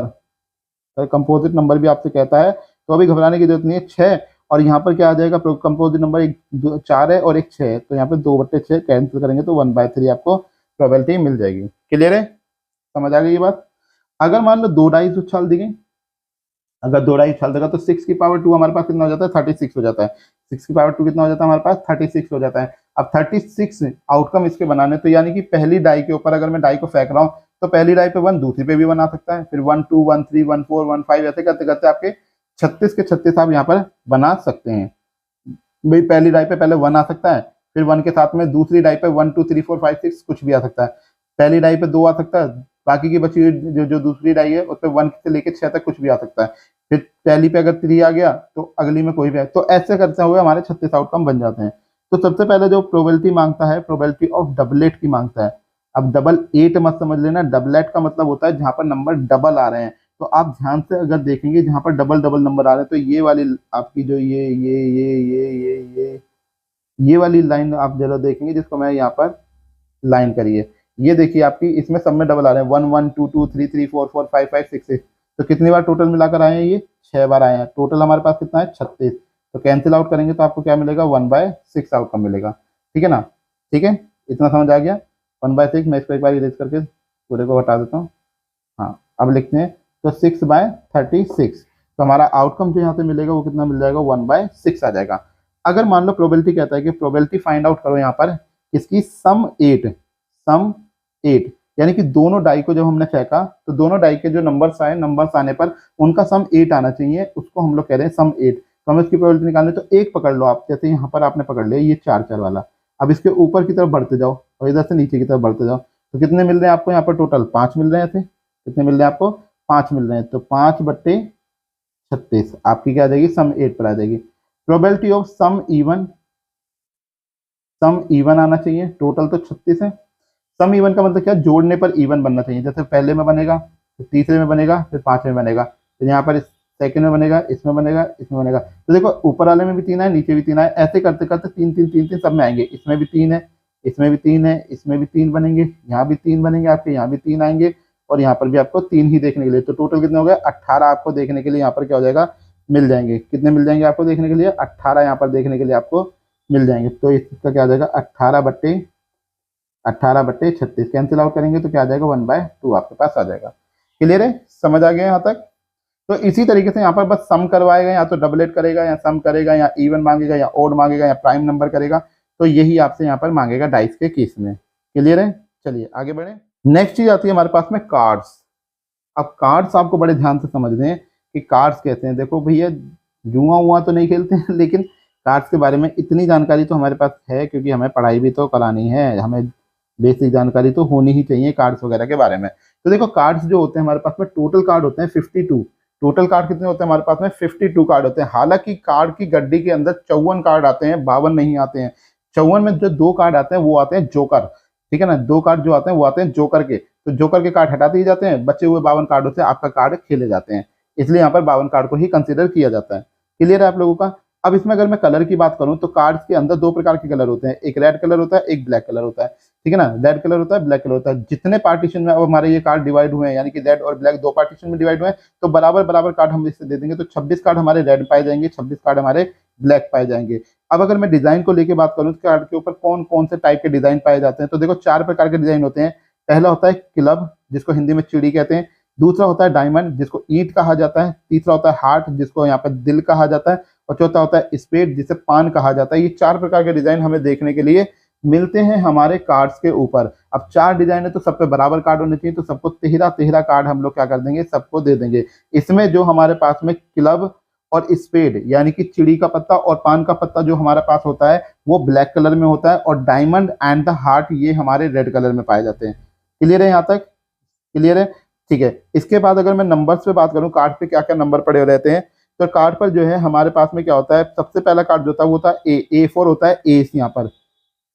अगर कंपोजिट नंबर भी आपसे कहता है तो अभी घबराने की जरूरत नहीं है। 6 और यहाँ पर क्या आ जाएगा, कंपोजिट नंबर एक 4 है और एक 6 है, तो यहाँ पे 2/6 कैंसिल करेंगे तो 1/3 आपको प्रोबेबिलिटी मिल जाएगी। क्लियर है? समझ आ गई ये बात? अगर मान लो 2 डाइस उछाल दी गई, अगर 2 डाइस उछाल देगा तो 6 की पावर 2 हमारे पास कितना हो जाता है, 36 हो जाता है। 6 की पावर 2 कितना हो जाता है हमारे पास, 36 हो जाता है। अब 36 आउटकम इसके बनाने, तो यानी कि पहली डाई के ऊपर अगर मैं डाई को फेंक रहा हूँ तो पहली डाई पे 1, दूसरी पे भी 1 आ सकता है, फिर 1 2 1 3 1 4 1 5 ऐसे करते करते आपके 36 के 36 आप यहाँ पर बना सकते हैं। भाई पहली डाई पे पहले 1 आ सकता है, फिर 1 के साथ में दूसरी डाई पे 1 2 3 4 5 6 कुछ भी आ सकता है। पहली डाई पे 2 आ सकता है, बाकी की बची हुई जो दूसरी डाई है उस पर 1 से लेकर 6 तक कुछ भी आ सकता है। फिर पहली पे अगर 3 आ गया तो अगली में कोई भी है, तो ऐसे करते हुए हमारे 36 आउटकम बन जाते हैं। तो सबसे पहले जो प्रोबेबिलिटी मांगता है, प्रोबेबिलिटी ऑफ डबलेट की मांगता है। अब 8 मत समझ लेना, डबलेट का मतलब होता है जहां पर नंबर डबल आ रहे हैं। तो आप ध्यान से अगर देखेंगे जहां पर डबल डबल नंबर आ रहे हैं, तो ये वाली आपकी जो ये वाली लाइन आप जरा देखेंगे, जिसको मैं यहाँ पर लाइन करिए, ये देखिए आपकी इसमें सब में डबल आ रहे हैं, 1 1 2 2 3 3 4 4 5 5 6 6। तो कितनी बार टोटल मिलाकर आए हैं, ये 6 बार आए हैं। टोटल हमारे पास कितना है, 36। तो कैंसिल आउट करेंगे तो आपको क्या मिलेगा, 1/6 आउटकम मिलेगा। ठीक है ना, ठीक है, इतना समझ आ गया। 1/6, मैं इसको एक बार इरेज करके पूरे को हटा देता हूँ। हाँ, अब लिखते हैं तो 6/36, तो हमारा आउटकम जो यहाँ से मिलेगा वो कितना मिल जाएगा, 1/6 आ जाएगा। अगर मान लो प्रोबेबिलिटी कहता है कि प्रोबेबिलिटी फाइंड आउट करो यहाँ पर इसकी सम 8 यानी कि दोनों डाई को जब हमने फेंका तो दोनों डाई के जो नंबर्स आए, नंबर्स आने पर उनका सम 8 आना चाहिए, उसको हम लोग कह रहे हैं सम 8। तो हमें इसकी प्रोबेबिलिटी निकालनी, तो एक पकड़ लो आप, जैसे यहाँ पर आपने पकड़ लिया ये 4 वाला। अब इसके ऊपर की तरफ बढ़ते जाओ और इधर से नीचे की तरफ बढ़ते जाओ, तो कितने मिल रहे हैं आपको यहाँ पर, टोटल 5 मिल रहे हैं। ऐसे कितने मिल रहे हैं आपको, 5 मिल रहे हैं। तो 5/36 आपकी क्या आ जाएगी, सम 8 पर आ जाएगी। प्रोबेबिलिटी ऑफ सम इवन आना चाहिए, टोटल तो 36 है। सम इवन का मतलब क्या, जोड़ने पर इवन बनना चाहिए। जैसे पहले में बनेगा, फिर तीसरे में बनेगा, फिर 5वें में बनेगा, फिर यहाँ पर इस सेकंड में बनेगा, इसमें बनेगा, इसमें बनेगा। तो देखो ऊपर वाले में भी 3 है, नीचे भी 3 है, ऐसे करते करते 3 सब में आएंगे। इसमें भी 3 है, इसमें भी 3 है, इसमें भी 3 बनेंगे, यहाँ भी 3 बनेंगे आपके, यहाँ भी 3 आएंगे और यहाँ पर भी आपको 3 ही देखने के लिए। तो टोटल कितने हो गए, 18 आपको देखने के लिए यहाँ पर क्या हो जाएगा, मिल जाएंगे। कितने मिल जाएंगे आपको देखने के लिए, 18 यहाँ पर देखने के लिए आपको मिल जाएंगे। तो इसका क्या आ जाएगा, 18/36 कैंसिल आउट करेंगे तो क्या आ जाएगा, 1/2 आपके पास आ जाएगा। क्लियर है, समझ आ गया यहाँ तक। तो इसी तरीके से यहाँ पर बस सम करवाएगा, या तो डबलेट करेगा, या सम करेगा, या इवन मांगेगा, या ओड मांगेगा, या प्राइम नंबर करेगा। तो यही आपसे यहाँ पर मांगेगा डाइस के केस में। क्लियर है, चलिए आगे बढ़े। नेक्स्ट चीज आती है हमारे पास में कार्ड्स। अब कार्ड्स आपको बड़े ध्यान से समझने हैं कि कार्ड्स कहते हैं, देखो भैया जुआ हुआ तो नहीं खेलते हैं, लेकिन कार्ड्स के बारे में इतनी जानकारी तो हमारे पास है, क्योंकि हमें पढ़ाई भी तो करानी है, हमें बेसिक जानकारी तो होनी ही चाहिए कार्ड्स वगैरह के बारे में। तो देखो कार्ड्स जो होते हैं हमारे पास में, टोटल कार्ड होते हैं 52। टोटल कार्ड कितने होते हैं हमारे पास में, 52 कार्ड होते हैं। हालांकि कार्ड की गड्डी के अंदर 54 कार्ड आते हैं, 52 नहीं आते हैं। 54 में जो 2 कार्ड आते हैं वो आते हैं जोकर। ठीक है ना, 2 कार्ड जो आते हैं वो आते हैं जोकर के। तो जोकर के कार्ड हटा दिए जाते हैं, बचे हुए 52 कार्डों से आपका कार्ड खेले जाते हैं, इसलिए यहाँ पर 52 कार्ड को ही कंसिडर किया जाता है। क्लियर है आप लोगों का। अब इसमें अगर मैं कलर की बात करूं तो कार्ड्स के अंदर 2 प्रकार के कलर होते हैं, एक रेड कलर होता है, एक ब्लैक कलर होता है। ठीक है ना, रेड कलर होता है, ब्लैक कलर होता है। जितने पार्टीशन में अब हमारे ये कार्ड डिवाइड हुए हैं, यानी कि रेड और ब्लैक 2 पार्टीशन में डिवाइड हुए हैं, तो बराबर बराबर कार्ड हम इससे दे देंगे। तो 26 कार्ड हमारे रेड पाए जाएंगे, 26 कार्ड हमारे ब्लैक पाए जाएंगे। अब अगर मैं डिजाइन को लेकर बात करूं तो कार्ड के ऊपर कौन कौन से टाइप के डिजाइन पाए जाते हैं, तो देखो 4 प्रकार के डिजाइन होते हैं। पहला होता है क्लब, जिसको हिंदी में चिड़ी कहते हैं। दूसरा होता है डायमंड, जिसको ईंट कहा जाता है। तीसरा होता है हार्ट, जिसको यहाँ पर दिल कहा जाता है। और चौथा होता है स्पेड, जिसे पान कहा जाता है। ये 4 प्रकार के डिजाइन हमें देखने के लिए मिलते हैं हमारे कार्ड्स के ऊपर। अब 4 डिजाइन है तो सब पे बराबर कार्ड होने चाहिए, तो सबको 13 कार्ड हम लोग क्या कर देंगे, सबको दे देंगे। इसमें जो हमारे पास में क्लब और स्पेड यानी कि चिड़ी का पत्ता और पान का पत्ता जो हमारे पास होता है वो ब्लैक कलर में होता है, और डायमंड एंड द हार्ट ये हमारे रेड कलर में पाए जाते हैं। क्लियर है यहाँ तक, क्लियर है, ठीक है। इसके बाद अगर मैं नंबर्स पे बात करूं, कार्ड पे क्या क्या नंबर पड़े रहते हैं, तो कार्ड पर जो है हमारे पास में क्या होता है, सबसे पहला कार्ड जो होता है वो होता है A4 होता है, एस यहाँ पर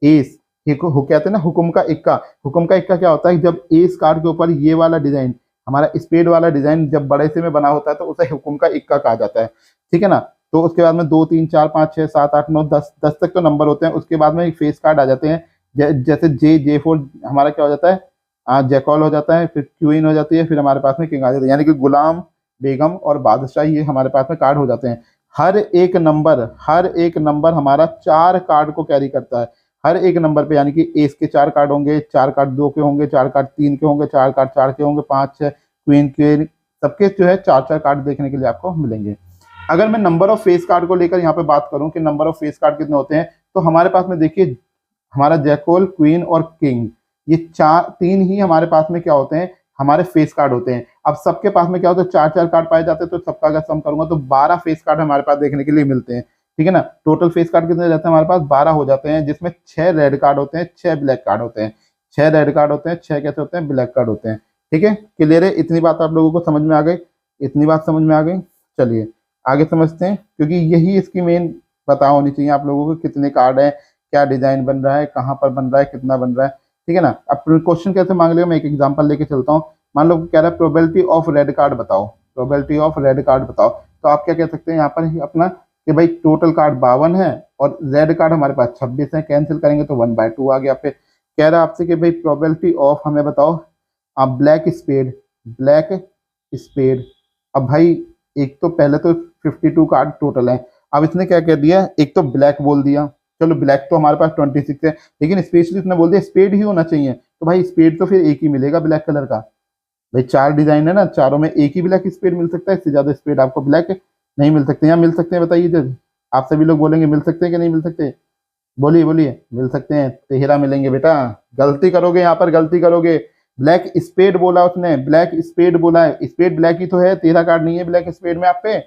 एस, कहते हैं ना हुकुम का इक्का। हुकुम का इक्का क्या होता है, जब एस कार्ड के ऊपर ये वाला डिजाइन, हमारा स्पेड वाला डिजाइन जब बड़े से में बना होता है तो उसे हुकुम का इक्का कहा जाता है। ठीक है ना। तो उसके बाद में 2 3 4 5 6 7 8 9 10 तक तो नंबर होते हैं। उसके बाद में एक फेस कार्ड आ जाते हैं, जैसे J4 हमारा क्या हो जाता है, जैकॉल हो जाता है, फिर क्वीन हो जाती है, फिर हमारे पास में किंग आ जाता है, यानी कि गुलाम, बेगम और बादशाह, ये हमारे पास में कार्ड हो जाते हैं। हर एक नंबर हमारा 4 कार्ड को कैरी करता है, हर एक नंबर पे, यानी कि एस के 4 कार्ड होंगे, 4 कार्ड 2 के होंगे, 4 कार्ड 3 के होंगे, 4 कार्ड 4 के होंगे, 5 6 क्वीन के, सबके जो है 4 कार्ड देखने के लिए आपको मिलेंगे। अगर मैं नंबर ऑफ फेस कार्ड को लेकर यहाँ पे बात करूं कि नंबर ऑफ फेस कार्ड कितने होते हैं, तो हमारे पास में देखिए हमारा जैकोल, क्वीन और किंग, ये 3 ही हमारे पास में क्या होते हैं, हमारे फेस कार्ड होते हैं। अब सबके पास में क्या होता है, 4 कार्ड पाए जाते हैं, तो सबका अगर सम करूंगा तो 12 फेस कार्ड हमारे पास देखने के लिए मिलते हैं। ठीक है ना। टोटल फेस कार्ड कितने रहते हैं हमारे पास, 12 हो जाते हैं, जिसमें 6 रेड कार्ड होते हैं, 6 ब्लैक कार्ड होते हैं। 6 रेड कार्ड होते हैं, 6 कैसे होते हैं, ब्लैक कार्ड होते हैं। ठीक है, क्लियर है, इतनी बात आप लोगों को समझ में आ गई, इतनी बात समझ में आ गई। चलिए आगे समझते हैं, क्योंकि यही इसकी मेन पता होनी चाहिए आप लोगों को, कितने कार्ड है, क्या डिजाइन बन रहा है, कहाँ पर बन रहा है, कितना बन रहा है। ठीक है ना। अब क्वेश्चन कैसे मांग लेगा, मैं एक एग्जांपल लेके चलता हूँ। मान लो कह रहा है प्रोबेबिलिटी ऑफ रेड कार्ड बताओ, प्रोबेबिलिटी ऑफ रेड कार्ड बताओ, तो आप क्या कह सकते हैं यहाँ पर ही अपना कि भाई टोटल कार्ड 52 है और रेड कार्ड हमारे पास 26 है, कैंसिल करेंगे तो 1/2 आ गया। फिर कह रहा है आपसे कि भाई प्रोबेबिलिटी ऑफ हमें बताओ आप ब्लैक स्पेड। अब भाई एक तो पहले तो 52 कार्ड टोटल है, अब इसने क्या कह दिया, एक तो ब्लैक बोल दिया, चलो ब्लैक तो हमारे पास 26 है, लेकिन स्पेशली इसने बोल दिया स्पेड ही होना चाहिए, तो भाई स्पेड तो फिर एक ही मिलेगा ब्लैक कलर का। भाई 4 डिजाइन है ना, चारों में एक ही ब्लैक स्पेड मिल सकता है, इससे ज्यादा स्पेड आपको ब्लैक नहीं मिल सकते। या मिल सकते हैं बताइए जज, आप सभी लोग बोलेंगे मिल सकते हैं कि नहीं मिल सकते, बोलिए बोलिए। मिल सकते हैं, तेहरा मिलेंगे बेटा, गलती करोगे यहाँ पर, गलती करोगे। ब्लैक स्पेड बोला उसने, ब्लैक स्पेड बोला है, स्पेड ब्लैक ही तो है, 13 कार्ड नहीं है ब्लैक स्पेड में आप पे,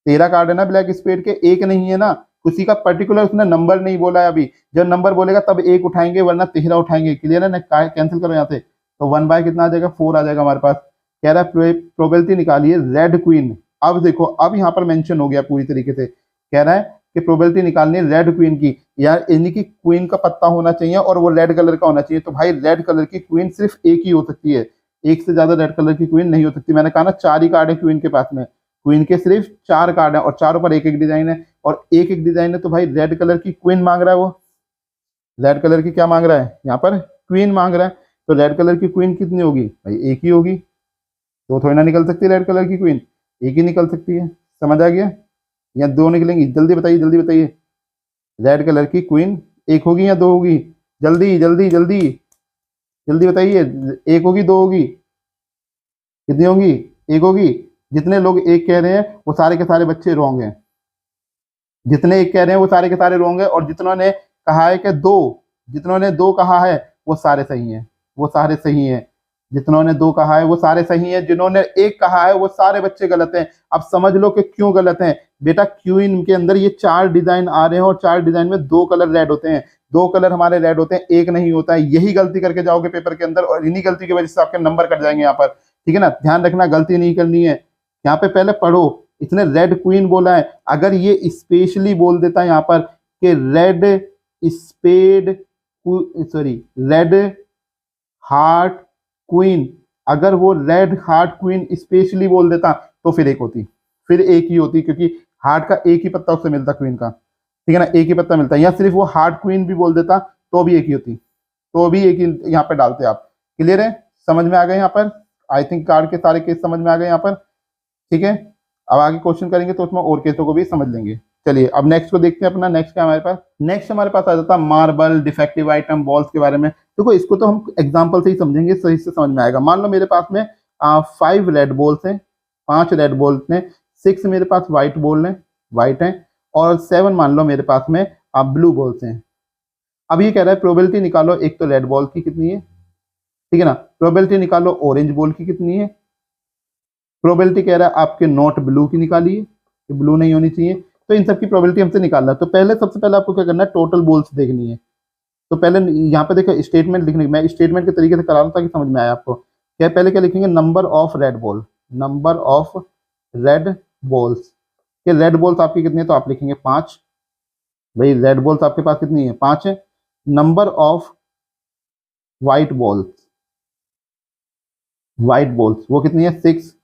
13 कार्ड है ना ब्लैक स्पेड के, एक नहीं है ना, किसी का पर्टिकुलर उसने नंबर नहीं बोला है अभी, जब नंबर बोलेगा तब एक उठाएंगे वरना 13 उठाएंगे, क्लियर है ना, कैंसिल करो यहाँ से, तो 1 बाय कितना आ जाएगा, 4 आ जाएगा हमारे पास। कह रहा है प्रोबेबिलिटी निकालिए रेड क्वीन। अब देखो, अब यहाँ पर मेंशन हो गया पूरी तरीके से, कह रहा है कि प्रोबेबिलिटी निकालनी है रेड क्वीन की, यार यानी कि क्वीन का पत्ता होना चाहिए और वो रेड कलर का होना चाहिए, तो भाई रेड कलर की क्वीन सिर्फ एक ही हो सकती है, एक से ज्यादा रेड कलर की क्वीन नहीं हो सकती। मैंने कहा ना 4 ही कार्ड है क्वीन के पास में, क्वीन के सिर्फ 4 कार्ड है और चारों पर एक एक डिजाइन है, और एक एक डिजाइन है, तो भाई रेड कलर की क्वीन मांग रहा है वो, रेड कलर की क्या मांग रहा है यहाँ पर, क्वीन मांग रहा है, तो रेड कलर की क्वीन कितनी होगी भाई, एक ही होगी, तो थोड़ी ना निकल सकती रेड कलर की क्वीन, एक ही निकल सकती है, समझ आ गया, या दो निकलेंगी, जल्दी बताइए जल्दी बताइए, रेड कलर की क्वीन एक होगी या दो होगी, जल्दी जल्दी जल्दी जल्दी बताइए, एक होगी दो होगी, कितनी होगी, एक होगी। जितने लोग एक कह रहे हैं वो सारे के सारे बच्चे रॉन्ग हैं, जितने एक कह रहे हैं वो सारे के सारे रॉन्ग है, और जितनों ने कहा है कि दो, जितनों ने दो कहा है वो सारे सही हैं, वो सारे सही हैं, जितनों ने दो कहा है वो सारे सही हैं, जिन्होंने एक कहा है वो सारे बच्चे गलत हैं। अब समझ लो कि क्यों गलत हैं बेटा, क्यों इनके अंदर ये 4 डिजाइन आ रहे हैं और 4 डिजाइन में 2 कलर रेड होते हैं, 2 कलर हमारे रेड होते हैं, एक नहीं होता है, यही गलती करके जाओगे पेपर के अंदर और इन्हीं गलती की वजह से आपके नंबर कट जाएंगे यहाँ पर, ठीक है ना, ध्यान रखना गलती नहीं करनी है। यहाँ पे पहले पढ़ो, इसने रेड क्वीन बोला है, अगर ये स्पेशली बोल देता है यहाँ पर कि red spade, sorry red heart queen, अगर वो रेड हार्ट क्वीन स्पेशली बोल देता तो फिर एक होती, फिर एक ही होती, क्योंकि हार्ट का एक ही पत्ता उससे मिलता क्वीन का, ठीक है ना, एक ही पत्ता मिलता है, या सिर्फ वो हार्ट क्वीन भी बोल देता तो भी एक ही होती, तो भी एक ही यहाँ पे डालते आप। क्लियर है, समझ में आ गए यहाँ पर, आई थिंक कार्ड के सारे केस समझ में आ गए यहाँ पर, ठीक है। अब आगे क्वेश्चन करेंगे तो उसमें और केसों को भी समझ लेंगे। चलिए अब नेक्स्ट को देखते हैं अपना, नेक्स्ट क्या हमारे पास, नेक्स्ट हमारे पास आ जाता है मार्बल, डिफेक्टिव आइटम, बॉल्स के बारे में। देखो इसको तो हम एग्जांपल से ही समझेंगे, सही से समझ में आएगा। मान लो मेरे पास में 5 रेड बॉल्स हैं, 5 रेड बॉल्स हैं, 6 मेरे पास व्हाइट बॉल हैं, व्हाइट हैं, और 7 मान लो मेरे पास में ब्लू बॉल्स हैं। अब ये कह रहा है प्रोबेबिलिटी निकालो, एक तो रेड बॉल की कितनी है, ठीक है ना, प्रोबेबिलिटी निकालो ऑरेंज बॉल की कितनी है, प्रोबेबिलिटी कह रहा है आपके नॉट ब्लू की निकालिए कि ब्लू नहीं होनी चाहिए, तो इन सब की प्रोबेबिलिटी हमसे निकालना है। तो पहले सबसे पहले आपको क्या करना है, टोटल बॉल्स देखनी है। तो पहले यहाँ पे देखो स्टेटमेंट लिखने, मैं स्टेटमेंट के तरीके से करा रहा हूँ ताकि समझ में आए आपको। क्या पहले क्या लिखेंगे, number of red ball, number of red balls, कि रेड बॉल्स आपकी कितनी है, तो आप लिखेंगे 5, भाई रेड बॉल्स आपके पास कितनी है, 5 है। Number of white balls, white balls वो कितनी है, 6।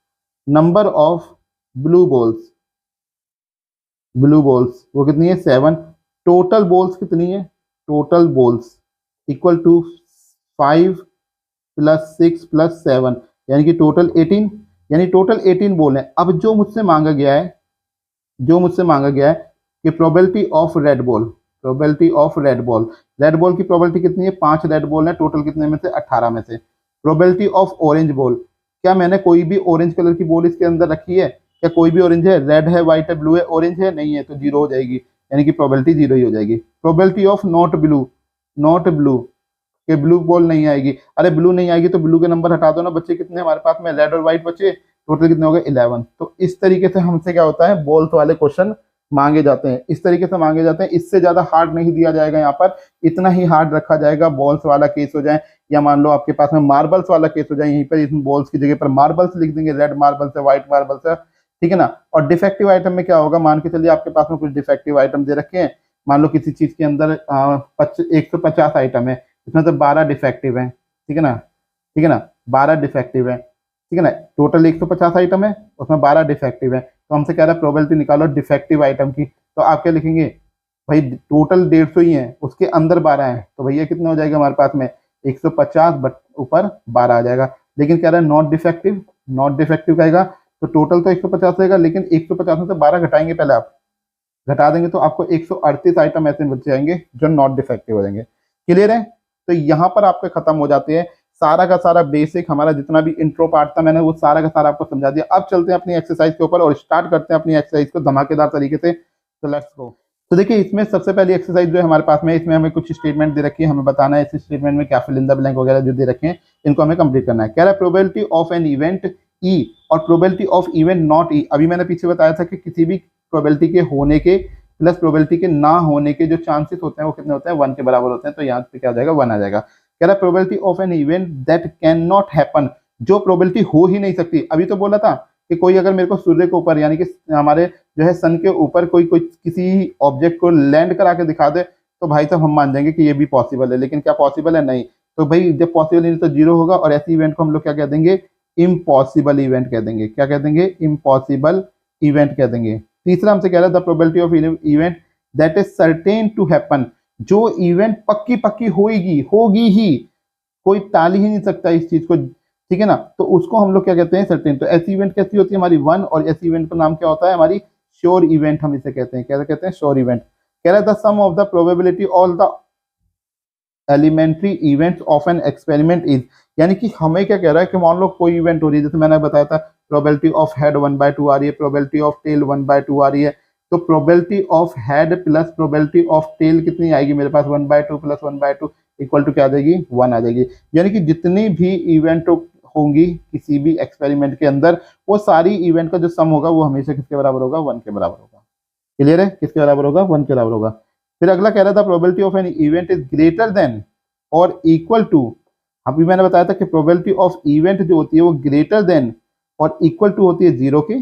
Number of blue balls, blue balls वो कितनी है, 7। टोटल बॉल्स कितनी है, टोटल बॉल्स इक्वल टू 5 + 6 + 7, यानी कि टोटल 18, यानी टोटल 18 बॉल है। अब जो मुझसे मांगा गया है, जो मुझसे मांगा गया है कि probability of red ball, probability of red ball, red ball की प्रोबेबिलिटी कितनी है, 5 रेड बॉल है, टोटल कितने में से, 18 में से। प्रोबेबिलिटी ऑफ ऑरेंज बॉल, क्या मैंने कोई भी ऑरेंज कलर की बॉल इसके अंदर रखी है, क्या कोई भी ऑरेंज है, रेड है, व्हाइट है, ब्लू है, ऑरेंज है, नहीं है, तो 0 हो जाएगी, यानी कि प्रोबेबिलिटी 0 ही हो जाएगी। Probability of not blue, not blue कि ब्लू बॉल नहीं आएगी, अरे ब्लू नहीं आएगी तो ब्लू के नंबर हटा दो ना, बच्चे कितने हमारे पास में, रेड और व्हाइट बचे, टोटल कितने हो गए, 11। तो इस तरीके से हमसे क्या होता है, बॉल्स वाले क्वेश्चन मांगे जाते हैं, इस तरीके से मांगे जाते हैं, इससे ज्यादा हार्ड नहीं दिया जाएगा यहाँ पर, इतना ही हार्ड रखा जाएगा। बॉल्स वाला केस हो जाए या मान लो आपके पास में मार्बल्स वाला केस हो जाए, यहीं पर इसमें बॉल्स की जगह पर मार्बल्स लिख देंगे, रेड मार्बल्स है, व्हाइट मार्बल्स है, ठीक है ना। और डिफेक्टिव आइटम में क्या होगा, मान के चलिए आपके पास में कुछ डिफेक्टिव आइटम दे रखे हैं, मान लो किसी चीज के अंदर 150 आइटम है, इसमें तो 12 डिफेक्टिव है, ठीक है ना, ठीक है ना, 12 डिफेक्टिव है, ठीक है ना, टोटल 150 आइटम है, उसमें 12 डिफेक्टिव है, तो हमसे कह रहा है प्रोबेबिलिटी निकालो डिफेक्टिव आइटम की, तो आप क्या लिखेंगे भाई, टोटल 150 ही है, उसके अंदर 12 है, तो भैया कितना हो जाएगा हमारे पास में, 150 बट ऊपर 12 आ जाएगा। लेकिन कह रहा है नॉट डिफेक्टिव, नॉट डिफेक्टिव कहेगा तो टोटल तो 150 रहेगा, लेकिन 150 में से 12 घटाएंगे पहले आप, घटा देंगे तो आपको 138 आइटम ऐसे बच जाएंगे जो नॉट डिफेक्टिव हो जाएंगे। क्लियर है? तो यहाँ पर आपके खत्म हो जाते हैं सारा का सारा बेसिक, हमारा जितना भी इंट्रो पार्ट था मैंने वो सारा का सारा आपको समझा दिया। अब चलते हैं अपनी एक्सरसाइज के ऊपर और स्टार्ट करते हैं अपनी एक्सरसाइज को धमाकेदार तरीके से। तो लेट्स गो। तो देखिए इसमें सबसे पहली एक्सरसाइज जो है हमारे पास में, इसमें हमें कुछ स्टेटमेंट दे रखी है, हमें बताना है इस स्टेटमेंट में क्या फिल इन द ब्लैंक वगैरह जो दे रखे हैं इनको हमें कंप्लीट करना है। कह रहा है probability of an event E और प्रोबेबिलिटी ऑफ इवेंट नॉट ई। अभी मैंने पीछे बताया था कि किसी भी प्रोबेबिलिटी के होने के प्लस प्रोबेबिलिटी के ना होने के जो चांसेस होते हैं वो कितने होते हैं, 1 के बराबर होते हैं। तो यहाँ पे क्या आ जाएगा, 1 आ जाएगा। कह रहा है probability of an event that can not happen, जो प्रोबेबिलिटी हो ही नहीं सकती। अभी तो बोला था कि कोई अगर मेरे को सूर्य के ऊपर यानी कि हमारे जो है सन के ऊपर कोई कोई किसी ऑब्जेक्ट को लैंड करा के दिखा दे तो भाई साहब हम मान जाएंगे कि ये भी पॉसिबल है, लेकिन क्या पॉसिबल है? नहीं। तो भाई जब पॉसिबल नहीं तो जीरो होगा, और ऐसे इवेंट को हम लोग क्या कह देंगे, इम्पॉसिबल इवेंट कह देंगे। क्या कह देंगे? इम्पॉसिबल इवेंट कह देंगे। तीसरा हमसे कह रहा है the probability of event that is certain to happen, जो इवेंट पक्की पक्की होगी ही, कोई टाल ही नहीं सकता इस चीज को, ठीक है ना, तो उसको हम लोग क्या कहते हैं, सर्टेन। तो ऐसी इवेंट कैसी होती है हमारी 1, और ऐसी इवेंट का नाम क्या होता है, हमारी श्योर इवेंट हम इसे कहते हैं। क्या कहते हैं? Sure event. कह रहा है the sum of the probability all the elementary events of an experiment is, यानी कि हमें क्या कह रहा है कि मान लो कोई इवेंट हो रही है, जैसे मैंने बताया था प्रोबेबिलिटी ऑफ हेड 1/2 आ रही है, प्रोबेबिलिटी ऑफ टेल 1/2 आ रही है। तो probability of head plus probability of tail कितनी आएगी मेरे पास, 1/2 प्लस 1/2 इक्वल टू क्या आ जाएगी, 1 आ जाएगी। यानी कि जितनी भी इवेंट होंगी किसी भी एक्सपेरिमेंट के अंदर, वो सारी इवेंट का जो सम होगा वो हमेशा किसके बराबर होगा, 1 के बराबर होगा। क्लियर है? किसके बराबर होगा, 1 के बराबर होगा। फिर अगला कह रहा था probability of an event is greater than और इक्वल टू, अभी मैंने बताया था कि प्रोबेबिलिटी ऑफ इवेंट जो होती है वो ग्रेटर देन और इक्वल टू होती है 0 के,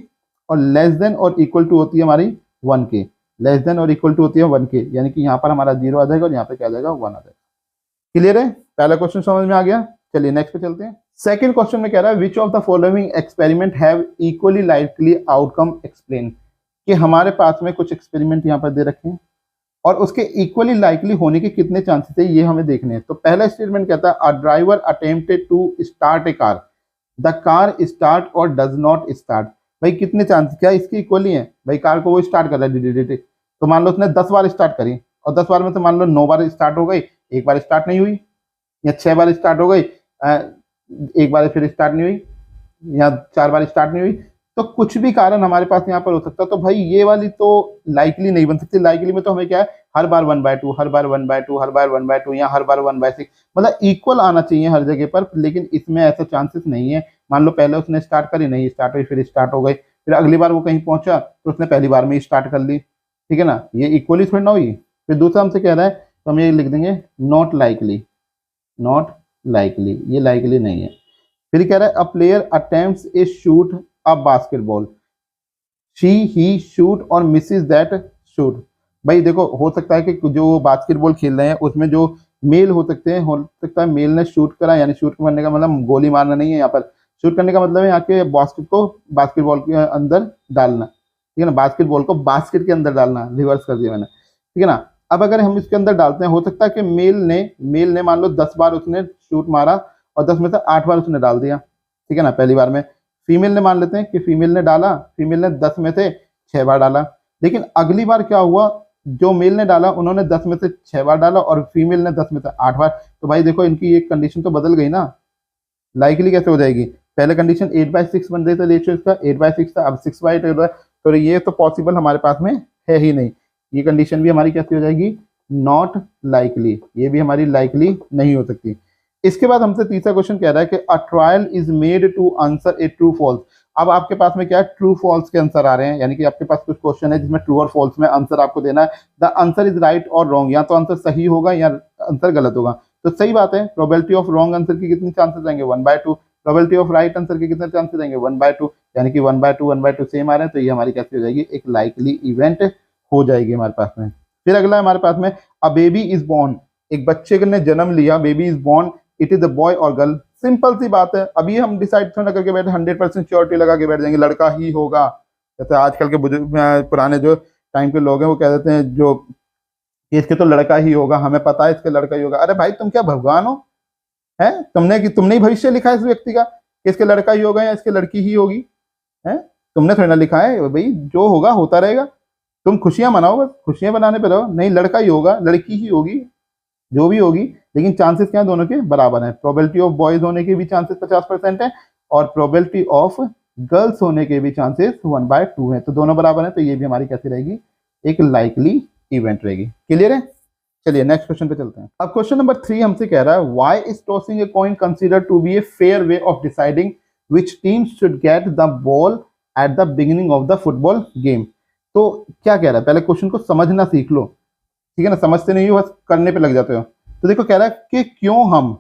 और लेस देन और इक्वल टू होती है हमारी 1 के। लेस देन और इक्वल टू होती है 1 के, यानी कि यहाँ पर हमारा 0 आ जाएगा और यहाँ पे क्या आ जाएगा, 1 आ जाएगा। क्लियर है? पहला क्वेश्चन समझ में आ गया। चलिए नेक्स्ट पे चलते हैं। सेकंड क्वेश्चन में कह रहा है which of the following experiment have equally likely outcome explain, कि हमारे पास में कुछ एक्सपेरिमेंट यहाँ पर दे रखे हैं और उसके इक्वली लाइकली होने के कितने चांसेस है ये हमें देखने हैं। तो पहला स्टेटमेंट कहता है a driver attempted to start a car, the car start और डज नॉट स्टार्ट। भाई कितने चांसेस, क्या इसके इक्वली है? भाई कार को वो स्टार्ट कर रहा है डी, तो मान लो उसने 10 बार स्टार्ट करी और 10 बार में से मान लो 9 बार स्टार्ट हो गई, 1 बार स्टार्ट नहीं हुई, या 6 बार स्टार्ट हो गई, 1 बार फिर स्टार्ट नहीं हुई, या 4 बार स्टार्ट नहीं हुई। तो कुछ भी कारण हमारे पास यहाँ पर हो सकता है। तो भाई ये वाली तो लाइकली नहीं बन सकती। लाइकली में तो हमें क्या है, हर बार 1/2, हर बार 1/2, हर बार 1/2, या हर बार 1/6, मतलब इक्वल आना चाहिए हर जगह पर, लेकिन इसमें ऐसा चांसेस नहीं है। मान लो पहले उसने स्टार्ट करी, नहीं स्टार्ट हुई, फिर स्टार्ट हो गई, फिर अगली बार वो कहीं पहुंचा तो उसने पहली बार में ही स्टार्ट कर ली, ठीक है ना, ये इक्वली थोड़ी ना हुई। फिर दूसरा हमसे कह रहा है तो हम ये लिख देंगे नॉट लाइकली, नॉट लाइकली, ये लाइकली नहीं है। फिर कह रहा है a player attempts A shoot a basketball, she he shoot और मिसेस दैट शूट। भाई देखो हो सकता है कि जो बास्केटबॉल खेल रहे हैं उसमें जो मेल हो सकते हैं, हो सकता है मेल ने शूट करा, यानी शूट करने का मतलब गोली मारना नहीं है, यहाँ पर शूट करने का मतलब है यहाँ के बास्केट को बास्केटबॉल के अंदर डालना, ठीक है ना, बास्केटबॉल को बास्केट के अंदर डालना, रिवर्स कर दिया मैंने, ठीक है ना। अब अगर हम इसके अंदर डालते हैं, हो सकता है कि मेल ने मान लो 10 बार उसने शूट मारा और 10 में से 8 बार उसने डाल दिया, ठीक है ना, पहली बार में। फीमेल ने मान लेते हैं कि फीमेल ने डाला, फीमेल ने 10 में से 6 बार डाला, लेकिन अगली बार क्या हुआ, जो मेल ने डाला उन्होंने 10 में से 6 बार डाला और फीमेल ने 10 में से 8 बार। तो भाई देखो इनकी एक कंडीशन तो बदल गई ना, लाइकली कैसे हो जाएगी। पहले कंडीशन 8/6 बन रही था, रेशियो इसका 8/6 था, अब 6/8 हो रहा है, तो ये तो पॉसिबल हमारे पास में है ही नहीं। ये कंडीशन भी हमारी कैसी हो जाएगी, नॉट लाइकली, ये भी हमारी लाइकली नहीं हो सकती। इसके बाद हमसे तीसरा क्वेश्चन कह रहा है कि a trial is made to answer a true false. अब आपके पास में क्या है, ट्रू फॉल्स के आंसर आ रहे हैं, यानी कि आपके पास कुछ क्वेश्चन है जिसमें ट्रू और फॉल्स में आंसर आपको देना है। द आंसर इज राइट और रॉन्ग, या तो आंसर सही होगा या आंसर गलत होगा। तो सही बात है, प्रोबेबिलिटी ऑफ रॉन्ग आंसर की कितनी चांसेस रहेंगे, 1/2। प्रोबेबिलिटी ऑफ राइट आंसर के कितने चांसेस रहेंगे, 1/2, यानी कि 1/2 सेम आ रहे हैं, तो ये हमारी कैसी हो जाएगी, एक लाइकली इवेंट हो जाएगी हमारे पास में। फिर अगला हमारे पास में अ बेबी इज बॉर्न, एक बच्चे ने जन्म लिया, baby is born, it is a boy और गर्ल। सिंपल सी बात है, अभी हम डिसाइड थोड़ा करके बैठे 100% श्योरिटी लगा के बैठ जाएंगे लड़का ही होगा। जैसे आजकल के बुजुर्ग पुराने जो टाइम के लोग हैं वो कह देते हैं जो इसके तो लड़का ही होगा, हमें पता है इसके लड़का ही होगा। अरे भाई तुम क्या भगवान हो, है तुमने ही भविष्य लिखा है इस व्यक्ति का कि इसके लड़का ही होगा या इसके लड़की ही होगी, है तुमने थोड़ी ना लिखा है भाई, जो होगा होता रहेगा। तुम खुशियां मनाओ, बस खुशियां बनाने पे रहो। नहीं लड़का ही होगा, लड़की ही होगी, जो भी होगी, लेकिन चांसेस क्या हैं, दोनों के बराबर हैं। प्रोबेबिलिटी ऑफ बॉयज होने के भी चांसेस 50% है और प्रोबेबिलिटी ऑफ गर्ल्स होने के भी चांसेस 1/2 है, तो दोनों बराबर हैं, तो ये भी हमारी कैसी रहेगी, एक लाइकली इवेंट रहेगी। क्लियर है? चलिए नेक्स्ट क्वेश्चन पे चलते हैं। अब क्वेश्चन नंबर 3 हमसे कह रहा है why is tossing a coin consider to be a fair way of deciding which team should get the ball at the beginning of the football game. तो क्या कह रहा है, पहले क्वेश्चन को समझना सीख लो, ठीक है ना, समझते नहीं हो बस करने पे लग जाते हो। तो देखो कह रहा है कि क्यों हम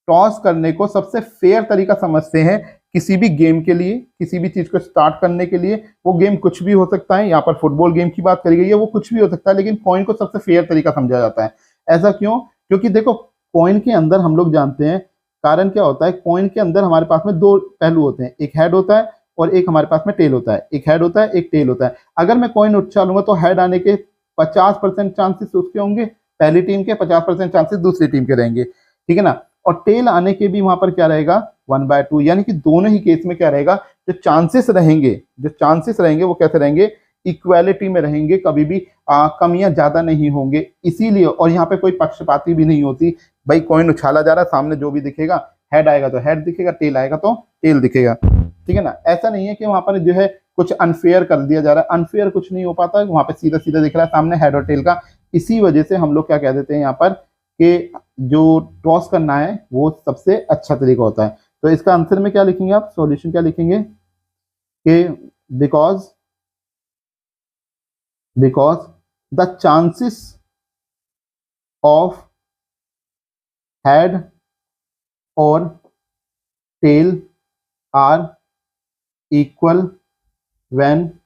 टॉस करने को सबसे फेयर तरीका समझते हैं किसी भी गेम के लिए, किसी भी चीज को स्टार्ट करने के लिए। वो गेम कुछ भी हो सकता है, यहाँ पर फुटबॉल गेम की बात करी गई है, वो कुछ भी हो सकता है, लेकिन कॉइन को सबसे फेयर तरीका समझा जाता है। ऐसा क्यों? क्योंकि देखो कॉइन के अंदर हम लोग जानते हैं कारण क्या होता है, कॉइन के अंदर हमारे पास में दो पहलू होते हैं, एक हेड होता है और एक हमारे पास में टेल होता है। एक हेड होता है, एक टेल होता है। अगर मैं कॉइन उछालूंगा तो हेड आने के 50% चांसेस उसके होंगे पहली टीम के, 50% चांसेस दूसरी टीम के रहेंगे, ठीक है ना। और टेल आने के भी वहां पर क्या रहेगा, 1/2, यानी कि दोनों ही केस में क्या रहेगा, जो चांसेस रहेंगे वो कैसे रहेंगे, इक्वालिटी में रहेंगे, कभी भी कमियां ज्यादा नहीं होंगे। इसीलिए, और यहाँ पे कोई पक्षपाती भी नहीं होती, भाई कॉइन उछाला जा रहा है, सामने जो भी दिखेगा, हेड आएगा तो हेड दिखेगा, टेल आएगा तो टेल दिखेगा, ठीक है ना। ऐसा नहीं है कि वहां पर जो है कुछ अनफेयर कर दिया जा रहा है, अनफेयर कुछ नहीं हो पाता, वहां पे सीधा सीधा दिख रहा है सामने हेड और टेल का। इसी वजह से हम लोग क्या कह देते हैं यहाँ पर कि जो टॉस करना है वो सबसे अच्छा तरीका होता है। तो इसका आंसर में क्या लिखेंगे आप, सॉल्यूशन क्या लिखेंगे कि because the chances of head और tail are equal when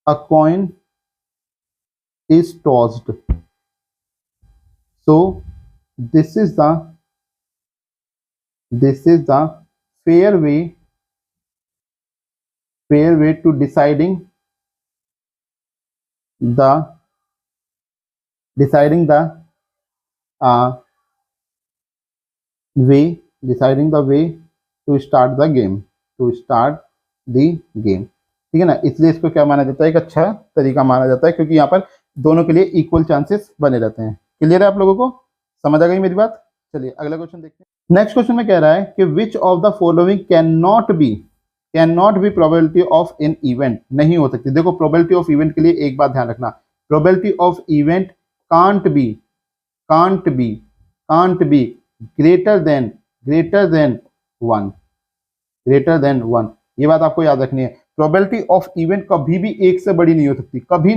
a coin is tossed. So this is the fair way to deciding the way to start the game, ठीक है ना। इसलिए इसको क्या माना जाता है, एक अच्छा तरीका माना जाता है, क्योंकि यहाँ पर दोनों के लिए इक्वल चांसेस बने रहते हैं। क्लियर है आप लोगों को, समझ आ गई मेरी बात? चलिए अगला क्वेश्चन देखते हैं। नेक्स्ट क्वेश्चन में कह रहा है कि which of the following can not be probability of an event, नहीं हो सकती। देखो प्रोबेबिलिटी ऑफ इवेंट के लिए एक बात ध्यान रखना, probability of event can't be greater than 1, ये बात आपको याद रखनी है। प्रोबेबिलिटी ऑफ इवेंट कभी भी एक से बड़ी नहीं हो सकती, कभी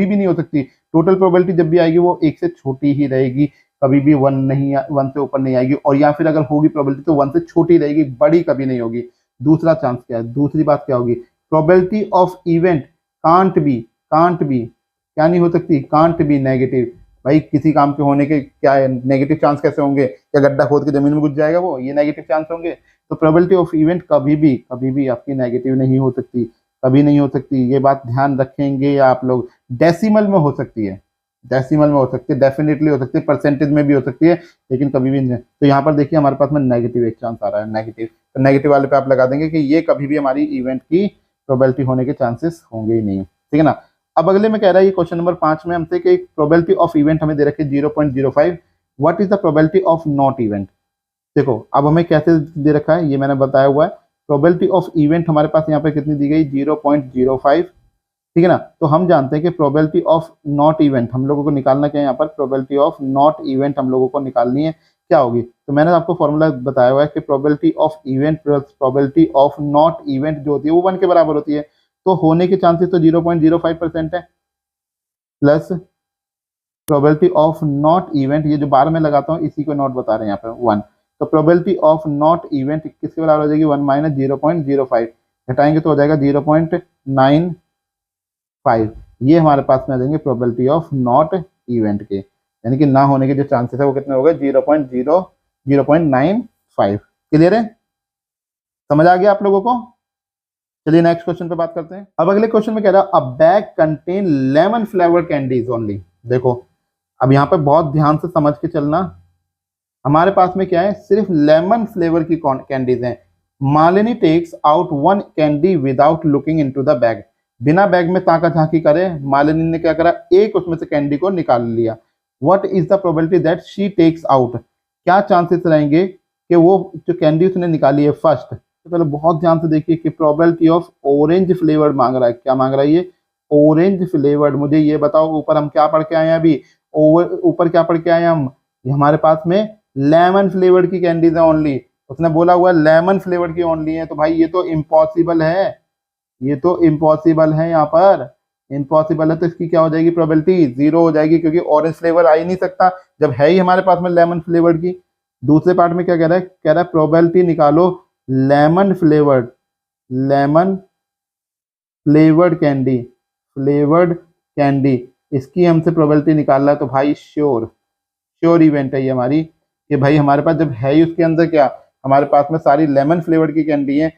भी नहीं हो सकती। टोटल प्रोबेबिलिटी जब भी आएगी वो एक से छोटी ही रहेगी, कभी भी 1 से ऊपर नहीं आएगी, और या फिर अगर होगी प्रोबेबिलिटी तो 1 से छोटी रहेगी, बड़ी कभी नहीं होगी। दूसरा चांस क्या है, दूसरी बात क्या होगी, probability of event can't be क्या नहीं हो सकती, कांट बी नेगेटिव। भाई किसी काम के होने के क्या है, नेगेटिव चांस कैसे होंगे, क्या गड्ढा खोद के जमीन में घुस जाएगा वो, ये नेगेटिव चांस होंगे। तो प्रोबेबिलिटी ऑफ इवेंट कभी भी आपकी नेगेटिव नहीं हो सकती, कभी नहीं हो सकती। ये बात ध्यान रखेंगे आप लोग। डेसिमल में हो सकती है, डेफिनेटली हो सकती है, परसेंटेज में भी हो सकती है, लेकिन कभी भी नहीं। तो यहाँ पर देखिए हमारे पास में नेगेटिव एक चांस आ रहा है, नेगेटिव, तो नेगेटिव वाले पे आप लगा देंगे कि ये कभी भी हमारी इवेंट की प्रोबेबिलिटी होने के चांसेस होंगे ही नहीं, ठीक है ना। अब अगले में कह रहा है ये क्वेश्चन नंबर 5 में हमसे कि प्रोबेबिलिटी ऑफ इवेंट हमें दे रखी है 0.05, what is the probability of not event. देखो अब हमें कैसे दे रखा है ये मैंने बताया हुआ है। प्रोबेबिलिटी ऑफ इवेंट हमारे पास यहाँ पे कितनी दी गई, 0.05, ठीक है ना। तो हम जानते हैं कि प्रोबेबिलिटी ऑफ नॉट इवेंट हम लोगों को निकालना क्या है, यहाँ पर प्रोबेबिलिटी ऑफ नॉट इवेंट हम लोगों को निकालनी है, क्या होगी। तो मैंने आपको फॉर्मूला बताया हुआ है कि probability of event plus probability of not event जो होती है वो 1 के बराबर होती है। तो होने के चांसेस तो 0.05% है, plus probability of not event, ये जो बार में लगाता हूँ इसी को नॉट बता रहे हैं यहाँ पे 1। तो प्रोबेबिलिटी ऑफ नॉट इवेंट किसके बराबर हो जाएगी, 1 माइनस 0.05, घटाएंगे तो हो जाएगा 0.95। ये हमारे पास में आ जाएंगे प्रोबेबिलिटी ऑफ नॉट इवेंट के, यानी कि ना होने के जो चांसेस है वो कितने हो गए, 0.95। क्लियर है, समझ आ गया आप लोगों को? चलिए नेक्स्ट क्वेश्चन पे बात करते हैं। अब अगले क्वेश्चन में कह रहा है अ bag contain lemon flavour candies only. देखो अब यहाँ पे बहुत ध्यान से समझ के चलना, हमारे पास में क्या है, सिर्फ लेमन फ्लेवर की कैंडीज हैं। Malini takes out 1 candy without looking into the bag. बिना बैग में ताका झांकी करे मालिनी ने क्या करा, एक उसमें से कैंडी को निकाल लिया। What is the probability that she takes out, क्या चांसेस रहेंगे कि वो जो कैंडी उसने निकाली है फर्स्ट। तो पहले बहुत ध्यान से देखिए कि प्रोबेबिलिटी ऑफ ऑरेंज फ्लेवर्ड मांग रहा है, क्या मांग रहा है ये, ऑरेंज फ्लेवर्ड। मुझे ये बताओ ऊपर हम क्या पढ़ के आए हैं अभी, ऊपर क्या पढ़ के आए हैं हम, ये हमारे पास में लेमन फ्लेवर्ड की कैंडीज है ओनली, उसने बोला हुआ लेमन फ्लेवर्ड की ओनली है, तो भाई ये तो इम्पॉसिबल है, ये तो इम्पॉसिबल है, यहाँ पर इम्पॉसिबल है, तो इसकी क्या हो जाएगी, प्रोबेबिलिटी जीरो हो जाएगी, क्योंकि ऑरेंज फ्लेवर आ ही नहीं सकता जब है ही हमारे पास में लेमन फ्लेवर्ड की। दूसरे पार्ट में क्या कह रहा है, कह रहा है प्रोबेबिलिटी निकालो lemon flavoured, lemon flavoured candy, flavoured candy, इसकी हमसे प्रोबेबिलिटी निकालना है। तो भाई श्योर, श्योर इवेंट है ये हमारी, कि भाई हमारे पास जब है ही उसके अंदर क्या, हमारे पास में सारी लेमन फ्लेवर्ड की कैंडी है,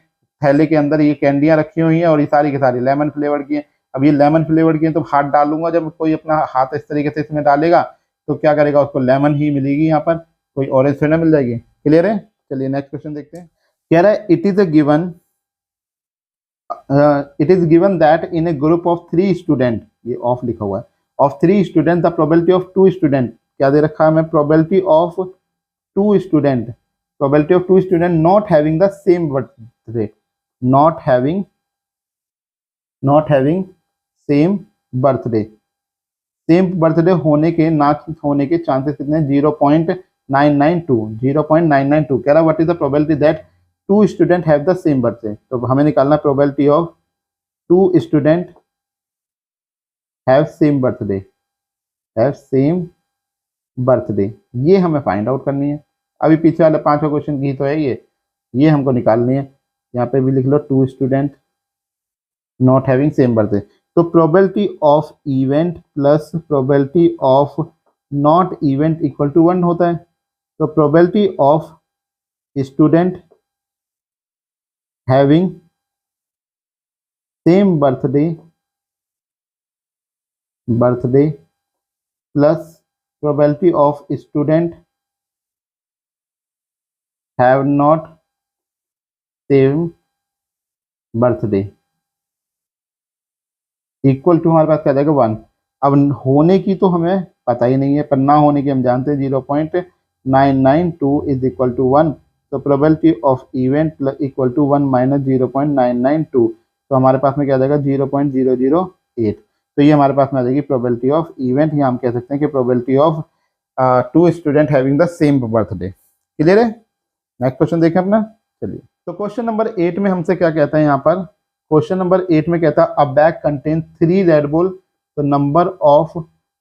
थैले के अंदर ये कैंडियां रखी हुई हैं और ये सारी की सारी लेमन फ्लेवर्ड की हैं। अब ये लेमन फ्लेवर्ड की हैं तो हाथ डालूंगा, जब कोई अपना हाथ इस तरीके से इसमें डालेगा तो क्या करेगा, उसको लेमन ही मिलेगी, यहाँ पर कोई ऑरेंज थोड़ी ना मिल जाएगी। क्लियर है, चलिए नेक्स्ट क्वेश्चन देखते हैं। कह रहा है it is a given, it is given that in A group of 3 student, ये ऑफ लिखा हुआ है, of 3 student the probability of 2 student, क्या दे रखा है हमें, probability of 2 student, probability of 2 student not having the same birthday, not having same birthday, same birthday होने के ना होने के चांसेस कितने, 0.992, 0.992। कह रहा what is the probability that 2 student have the same birthday, तो हमें निकालना probability of 2 student have same birthday, have same birthday, ये हमें फाइंड आउट करनी है। अभी पीछे वाले 5वां क्वेश्चन की तो है ये हमको निकालनी है। यहाँ पे भी लिख लो 2 student not having same birthday, तो probability of event plus probability of not event equal to 1 होता है। तो probability of student having same birthday plus probability of student have not same birthday equal to हमारे पास क्या जाएगा 1। अब होने की तो हमें पता ही नहीं है, पर ना होने की हम जानते हैं 0.992 इज इक्वल टू 1, तो probability of event plus equal to 1 minus 0.992, तो हमारे पास में क्या जाएगा 0.008, तो ये हमारे पास में आ जाएगी प्रोबेबिलिटी ऑफ इवेंट, या हम कह सकते हैं कि probability of 2 student having the same birthday. Clear है, नेक्स्ट क्वेश्चन देखें अपना, चलिए। तो क्वेश्चन नंबर 8 में हमसे क्या कहता है, यहाँ पर क्वेश्चन नंबर 8 में कहता है अ बैग कंटेन 3 रेड बॉल, तो नंबर ऑफ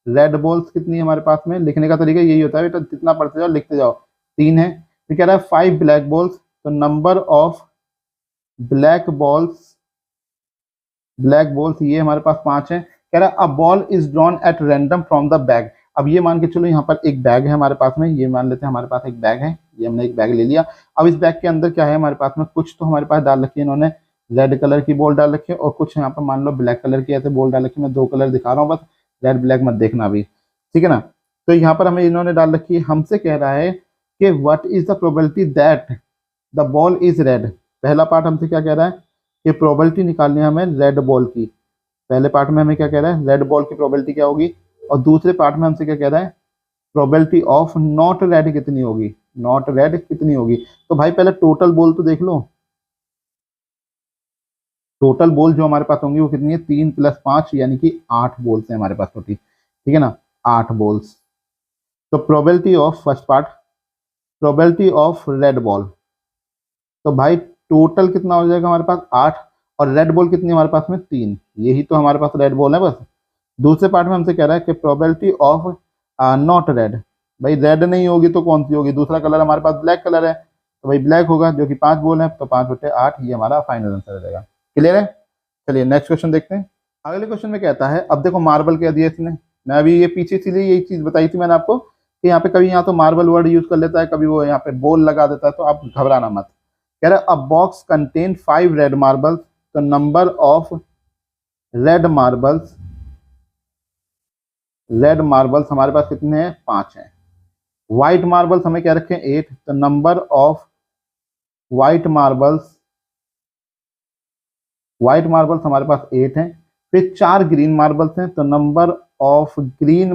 रेड बॉल्स कितनी है हमारे पास में, लिखने का तरीका यही होता है बेटा, जितना पढ़ते जाओ लिखते जाओ। 3 है, फिर कह रहा है 5 ब्लैक बॉल्स, तो नंबर ऑफ ब्लैक बॉल्स ये हमारे पास 5 है। कह रहा है a ball is drawn at random from the bag, अब ये मान के चलो यहाँ पर एक बैग है हमारे पास में, ये मान लेते हैं हमारे पास एक बैग है, ये हमने एक बैग ले लिया। अब इस बैग के अंदर क्या है हमारे पास में, कुछ तो हमारे पास डाल रखी है इन्होंने, रेड कलर की बॉल डाल रखी है, और कुछ यहाँ पर मान लो ब्लैक कलर की ऐसे बॉल डाल रखी है। मैं 2 कलर दिखा रहा हूँ बस, रेड ब्लैक मत देखना अभी, ठीक है ना। तो यहाँ पर हमें इन्होंने डाल रखी है, हमसे कह रहा है कि what is the probability that the ball is red. पहला पार्ट हमसे क्या कह रहा है कि प्रोबेबिलिटी निकालनी है हमें रेड बॉल की, पहले पार्ट में हमें क्या कह रहा है, रेड बॉल की प्रोबेबिलिटी क्या होगी, और दूसरे पार्ट में हमसे क्या कह रहा है, प्रोबेबिलिटी ऑफ नॉट रेड कितनी होगी, नॉट रेड कितनी होगी। तो भाई पहले टोटल बॉल तो देख लो, टोटल बॉल जो हमारे पास होंगी वो कितनी है, 3 + 5 यानी कि 8 बॉल्स हैं हमारे पास टोटल, ठीक है ना, 8 बॉल्स। तो probability of first part, probability of red ball, तो भाई टोटल कितना हो जाएगा हमारे पास 8, और रेड बॉल कितनी हमारे पास में 3, यही तो हमारे पास रेड बॉल है बस। दूसरे पार्ट में हमसे कह रहा है कि प्रोबेबिलिटी ऑफ नॉट रेड, भाई रेड नहीं होगी तो कौन सी होगी, दूसरा कलर हमारे पास ब्लैक कलर है, तो भाई ब्लैक होगा, जो कि 5 बॉल है, तो 5/8 ये हमारा फाइनल आंसर रहेगा। क्लियर है, चलिए नेक्स्ट क्वेश्चन देखते हैं। अगले क्वेश्चन में कहता है, अब देखो मार्बल कह दिया इसने, मैं अभी ये पीछे इसीलिए यही चीज बताई थी मैंने आपको कि यहाँ पे कभी यहाँ तो मार्बल वर्ड यूज कर लेता है, कभी वो यहाँ पे बॉल लगा देता है, तो आप घबराना मत। कह रहा है a box contain 5 red marbles, तो नंबर ऑफ रेड मार्बल्स हमारे पास कितने हैं, 5 हैं। व्हाइट मार्बल्स हमें क्या रखे हैं, 8, तो नंबर ऑफ व्हाइट मार्बल्स हमारे पास 8 हैं। फिर 4 ग्रीन मार्बल्स हैं, तो नंबर ऑफ ग्रीन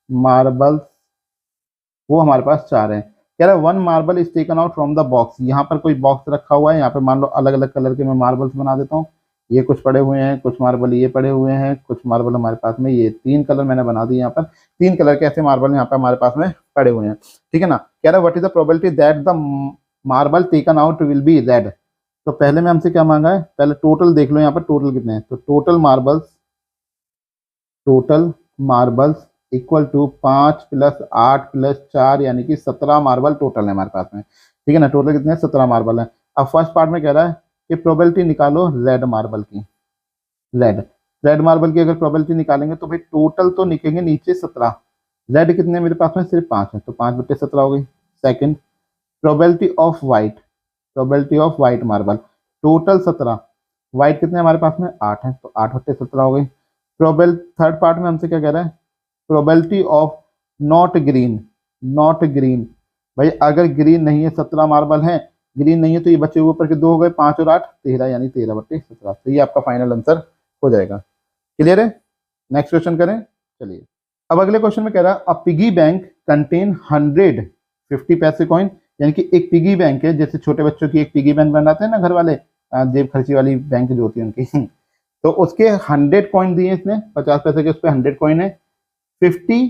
मार्बल्स वो हमारे पास 4 है। कह रहा है 1 marble is taken out from the box. यहाँ पर कोई बॉक्स रखा हुआ है, यहाँ पे मान लो अलग अलग कलर के मैं मार्बल्स बना देता हूँ। ये कुछ पड़े हुए हैं, कुछ मार्बल ये पड़े हुए हैं, कुछ मार्बल हमारे पास में ये 3 कलर मैंने बना दिए। यहाँ पर 3 कलर के ऐसे मार्बल यहाँ पे हमारे पास में पड़े हुए हैं, ठीक है ना। कह रहा है what is the probability that the marble taken out will be red. तो पहले में हमसे क्या मांगा है, पहले टोटल देख लो यहाँ पर टोटल कितने हैं। तो टोटल मार्बल्स इक्वल टू 5 + 8 + 4 यानी कि 17 मार्बल टोटल है हमारे पास में, ठीक है ना। टोटल कितने हैं, 17 मार्बल है। अब फर्स्ट पार्ट में कह रहा है कि प्रोबेबिलिटी निकालो रेड मार्बल की। रेड मार्बल की अगर प्रोबेबिलिटी निकालेंगे तो भाई टोटल तो निकलेंगे नीचे 17, रेड कितने मेरे पास में सिर्फ 5 है, तो 5/17 हो गई। Second probability of white marble total 17, white कितने हमारे पास में 8 है, तो 8/17 हो गई। थर्ड पार्ट में हमसे क्या कह रहा है, प्रोबेबिलिटी ऑफ नॉट ग्रीन भाई अगर ग्रीन नहीं है, 17 मार्बल है, ग्रीन नहीं है तो ये बचे हुए ऊपर के 2 हो गए, 5 और 8 13 यानी 13/17। तो ये आपका फाइनल आंसर हो जाएगा। क्लियर है। नेक्स्ट क्वेश्चन करें, चलिए। अब अगले क्वेश्चन में कह रहा है अ पिगी बैंक कंटेन 100 50 पैसे कॉइन, यानी कि एक पिगी बैंक है, जैसे छोटे बच्चों की एक पिगी बैंक बनाते हैं ना घर वाले, जेब खर्ची वाली बैंक जो होती है उनकी तो उसके 100 कॉइन दिए इसने, 50 पैसे के उस पर 100 कॉइन है। 50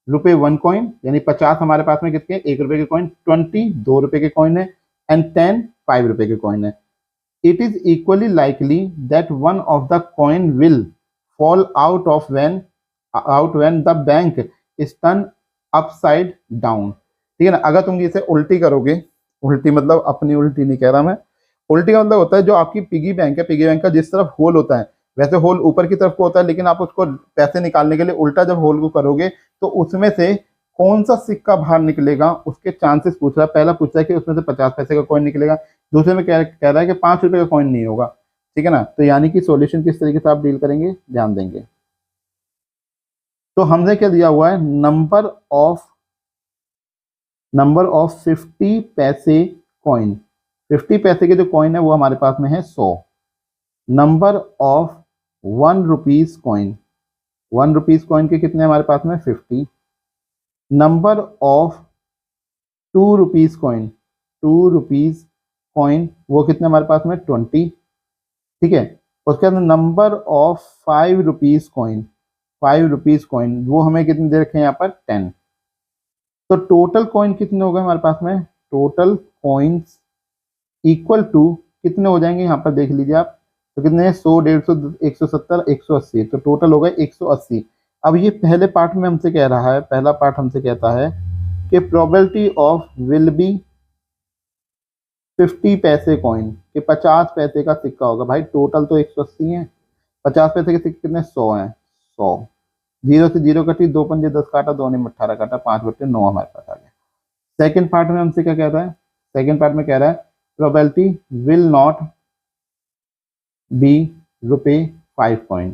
रुपए 1 कॉइन, यानी 50 हमारे पास में कितने 1 रुपए के कॉइन, 20 2 रुपए के कॉइन है, एंड 10 5 रुपए के कॉइन है। It is equally likely that one of the coin will fall out when the bank is turn upside down, ठीक है ना। अगर तुम इसे उल्टी करोगे, उल्टी मतलब अपनी उल्टी नहीं कह रहा मैं, उल्टी का मतलब होता है जो आपकी पिगी बैंक है, पिगी बैंक का जिस तरफ होल होता है वैसे होल ऊपर की तरफ को होता है, लेकिन आप उसको पैसे निकालने के लिए उल्टा जब होल को करोगे तो उसमें से कौन सा सिक्का बाहर निकलेगा उसके चांसेस पूछ रहा है। पहला पूछ रहा है कि उसमें से 50 पैसे का कॉइन निकलेगा, दूसरे में कह रहा है कि 5 रुपए का कॉइन नहीं होगा, ठीक है ना। तो यानी कि सॉल्यूशन किस तरीके से आप डील करेंगे ध्यान देंगे। तो हमने क्या दिया हुआ है, नंबर ऑफ 50 पैसे कॉइन, 50 पैसे के जो कॉइन है वो हमारे पास में है 100। Number of 1 rupees coin, 1 rupees coin के कितने हमारे पास में 50। Number of 2 rupees coin, 2 rupees coin वो कितने हमारे पास में 20, ठीक है। उसके बाद number of 5 rupees coin, 5 rupees coin वो हमें कितने दे रखे हैं यहाँ पर 10। तो टोटल कॉइन कितने हो गए हमारे पास में, टोटल कॉइन्स इक्वल टू कितने हो जाएंगे यहाँ पर देख लीजिए आप, तो कितने हैं 100 150 170 180, तो टोटल हो गए 180। अब ये पहले पार्ट में हमसे कह रहा है, पहला पार्ट हमसे कहता है कि प्रोबेबिलिटी ऑफ विल बी 50 पैसे कॉइन, कि 50 पैसे का सिक्का होगा। भाई टोटल तो 180 है, 50 पैसे के सिक्के कितने 100 हैं, 100 जीरो से जीरो कटी, 2 पंजे 10 काटा, 2 ने 18 काटा, 5/9 हमारे पास आ गया। सेकंड पार्ट में हमसे क्या कहता है, सेकंड पार्ट में कह रहा है प्रोबेबिलिटी विल नॉट बी रुपए 5 कॉइन,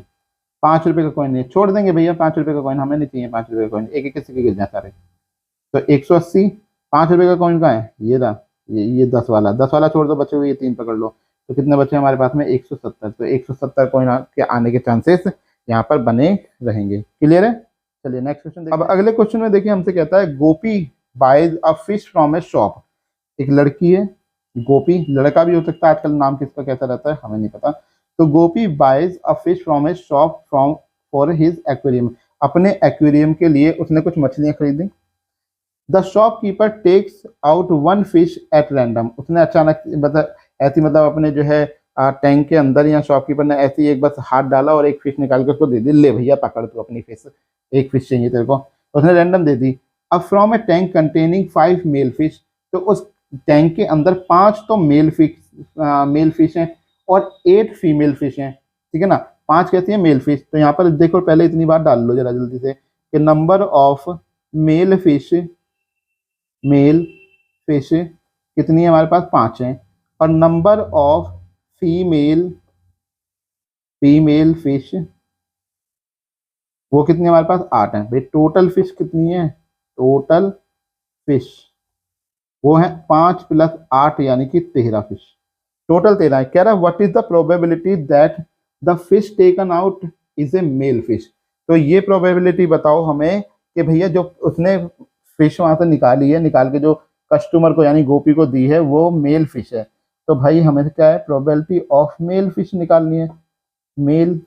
5 रुपए का कॉइन नहीं, छोड़ देंगे भैया 5 रुपए का कॉइन हमें नहीं चाहिए, 5 रुपए का कॉइन एक एक सिक्के गिर जाए सारे। तो 180, 5 रुपए का कॉइन कहाँ है, ये रहा, ये 10 वाला, 10 वाला छोड़ दो, बचे हुए ये 3 पकड़ लो, तो कितने बचे हमारे पास में 170। तो 170 कॉइन के आने के चांसेस यहाँ पर बने रहेंगे। क्लियर है। चलिए नेक्स्ट क्वेश्चन। अब अगले क्वेश्चन में देखिए हमसे कहता है Gopi buys a fish from a shop. एक लड़की है गोपी, लड़का भी हो सकता है, आजकल नाम किसका कैसा रहता है हमें नहीं पता। तो Gopi buys a fish from a shop for his aquarium, अपने एक्वेरियम के लिए उसने कुछ मछलियां खरीदी। The shopkeeper takes out 1 fish at random, उसने अचानक मतलब अपने जो है टैंक के अंदर या शॉपकीपर ने ऐसे ही एक बस हाथ डाला और एक फिश निकाल के उसको दे दी, ले भैया पकड़ तू अपनी फिश, एक फिश चाहिए तेरे को, उसने रैंडम दे दी। अब from a tank containing 5 male fish, तो उस टैंक के अंदर 5 तो मेल फिश हैं और 8 फीमेल फिश हैं, ठीक है ना। 5 कैसी है मेल फिश, तो यहाँ पर देखो पहले इतनी बार डाल लो जरा जल्दी से कि नंबर ऑफ मेल फिश कितनी है हमारे पास 5 है, और नंबर ऑफ फीमेल फिश वो कितनी हमारे पास 8 है। भाई टोटल फिश कितनी है, टोटल फिश वो है 5 + 8 यानी कि 13 फिश, टोटल 13 है। कह रहा what is the probability that the fish taken out is a male fish. तो ये प्रोबेबिलिटी बताओ हमें कि भैया जो उसने फिश वहां से निकाली है, निकाल के जो कस्टमर को यानी गोपी को दी है वो मेल फिश है। तो भाई हमें क्या है, प्रोबेबिलिटी ऑफ मेल फिश निकालनी है। मेल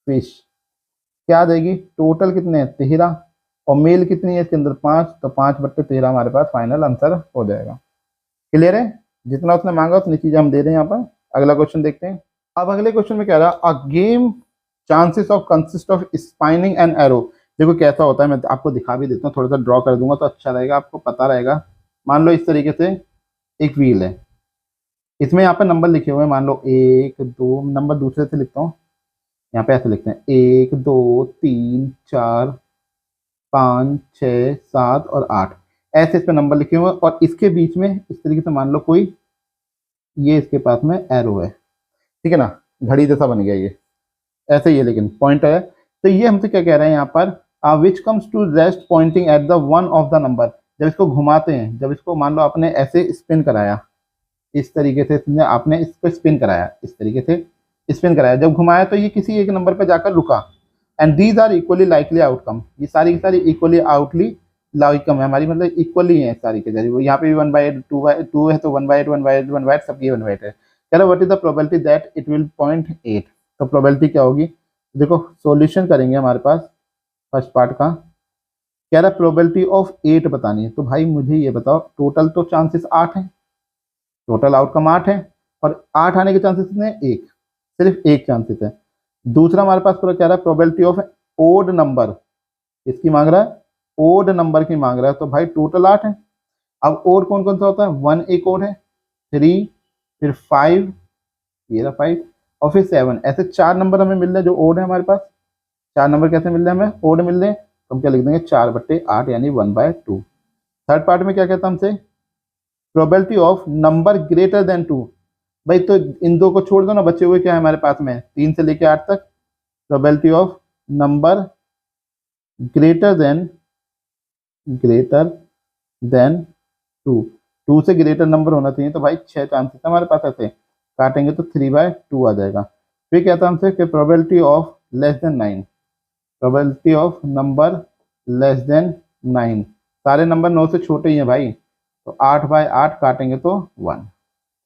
फिश क्या देगी, टोटल कितने हैं 13 और मेल कितनी है इसके अंदर 5, तो 5/13 हमारे पास फाइनल आंसर हो जाएगा। क्लियर है, जितना उसने मांगा उतनी चीजें हम दे रहे हैं यहाँ पर। अगला क्वेश्चन देखते हैं। अब अगले क्वेश्चन में कह रहा है a game chances of consist of spinning and arrow. देखो कैसा होता है, मैं आपको दिखा भी देता हूँ, थोड़ा सा ड्रॉ कर दूंगा तो अच्छा रहेगा, आपको पता रहेगा। मान लो इस तरीके से एक व्हील है, इसमें यहाँ पे नंबर लिखे हुए हैं, मान लो 1 2, नंबर दूसरे से लिखता हूँ, यहाँ पे ऐसे लिखते हैं 1 2 3 4 5 6 7 और 8, ऐसे इस पे नंबर लिखे हुए हैं। और इसके बीच में इस तरीके से मान लो कोई ये इसके पास में एरो है, ठीक है ना, घड़ी जैसा बन गया ये, ऐसे ही है लेकिन पॉइंट है। तो ये हमसे क्या कह रहे हैं यहाँ पर, which comes to rest pointing at the one of the number. जब इसको घुमाते हैं, जब इसको मान लो आपने ऐसे स्पिन कराया, इस तरीके से आपने इसको स्पिन कराया, इस तरीके से स्पिन कराया, जब घुमाया तो ये किसी एक नंबर पर जाकर रुका। And these are equally likely outcome, ये सारी की सारी इक्वली आउटली लाइकम है हमारी, मतलब इक्वली है सारी के जरिए। यहाँ पे भी 1/8 2 है, तो 1/8 1/8 1/8 सबकी 1/8 है। कह रहा what is the probability that it will point 8। तो प्रोबेबिलिटी क्या होगी, देखो सॉल्यूशन करेंगे हमारे पास फर्स्ट पार्ट का। कह रहा प्रोबेबिलिटी ऑफ 8 बतानी है। तो भाई मुझे ये बताओ, टोटल तो चांसेस 8 हैं, टोटल आउटकम 8 है, और 8 आने के चांसेस कितने हैं, एक, सिर्फ एक चांसेस है। दूसरा हमारे पास पूरा कह रहा है प्रोबेबिलिटी ऑफ ओड नंबर, इसकी मांग रहा है, ओड नंबर की मांग रहा है। तो भाई टोटल 8 है। अब ओड कौन कौन सा होता है, 1 एक ओड है, 3, फिर 5, ये रहा 5, और फिर 7, ऐसे 4 नंबर हमें मिल रहे हैं जो ओड है हमारे पास। 4 नंबर कैसे मिल रहे हैं हमें, ओड मिल रहे हैं, तो हम क्या लिख देंगे 4/8 यानी 1/2। थर्ड पार्ट में क्या कहता है हमसे, probability of number greater than 2। भाई तो इन दो को छोड़ दो ना, बचे हुए क्या है हमारे पास में 3 से लेके 8 तक। Probability of number greater than 2, 2 से ग्रेटर नंबर होना चाहिए। तो भाई 6 चांसेस हमारे पास, ऐसे काटेंगे तो 3/2 आ जाएगा। फिर कहता है हमसे कि probability of less than 9, probability of number less than 9, सारे नंबर 9 से छोटे ही हैं भाई, तो 8/8 काटेंगे तो 1,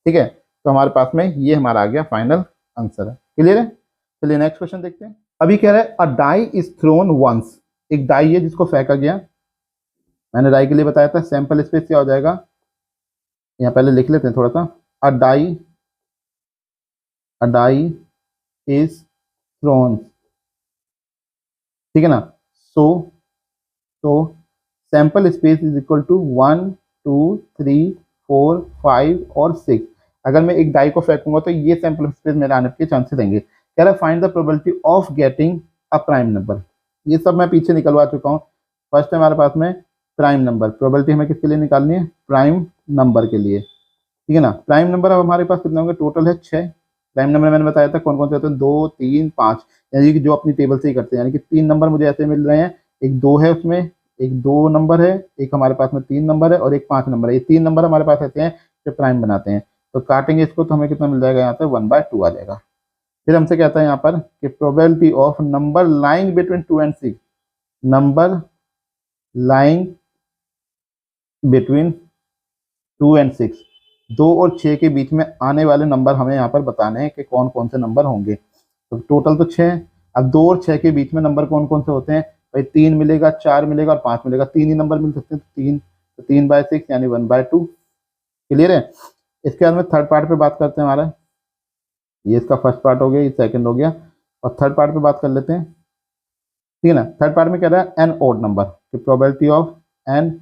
ठीक है। तो हमारे पास में ये हमारा आ गया फाइनल आंसर है। क्लियर है, चलिए नेक्स्ट क्वेश्चन देखते हैं। अभी कह रहा है अ डाई इज थ्रोन वंस, एक डाई है जिसको फेंका गया। मैंने डाई के लिए बताया था सैंपल स्पेस क्या हो जाएगा, यहाँ पहले लिख लेते हैं थोड़ा सा। अ डाई इज थ्रोन, ठीक है ना। So sample space is equal to 1 2 3 4 5 और 6। अगर मैं एक डाई को फेंकूंगा तो ये सैंपल स्पेस मेरे आने के चांसेस देंगे। कह रहा है find the probability of getting a prime number. ये सब मैं पीछे निकलवा चुका हूँ। फर्स्ट है हमारे पास में प्राइम नंबर, प्रोबेबिलिटी हमें किसके लिए निकालनी है, प्राइम नंबर के लिए, ठीक है ना। प्राइम नंबर अब हमारे पास कितने होंगे, टोटल है 6 प्राइम नंबर। मैंने बताया था कौन कौन से होते हैं, 2 3 5, यानी कि जो अपनी टेबल से ही करते हैं, यानी कि 3 नंबर मुझे ऐसे मिल रहे हैं, एक 2 है उसमें, एक 2 नंबर है, एक हमारे पास में 3 नंबर है और एक 5 नंबर है। ये 3 नंबर हमारे पास ऐसे हैं जो प्राइम बनाते हैं। तो काटेंगे इसको तो हमें कितना मिल जाएगा, यहाँ पे 1/2 आ जाएगा। फिर हमसे कहता है यहाँ पर कि probability of number lying between 2 and 6, number lying between 2 and 6, 2 और 6 के बीच में आने वाले नंबर हमें यहाँ पर बताने हैं कि कौन कौन से नंबर होंगे। तो टोटल तो 6 है, अब 2 और 6 के बीच में नंबर कौन कौन से होते हैं, भाई 3 मिलेगा, 4 मिलेगा और 5 मिलेगा, 3 ही नंबर मिल सकते हैं, तो 3/6 यानी 1/2। क्लियर है। इसके बाद में थर्ड पार्ट पे बात करते हैं। हमारा ये इसका फर्स्ट पार्ट हो गया, ये सेकंड हो गया, और थर्ड पार्ट पे बात कर लेते हैं, ठीक है ना। थर्ड पार्ट में कह रहा है an odd number, probability of an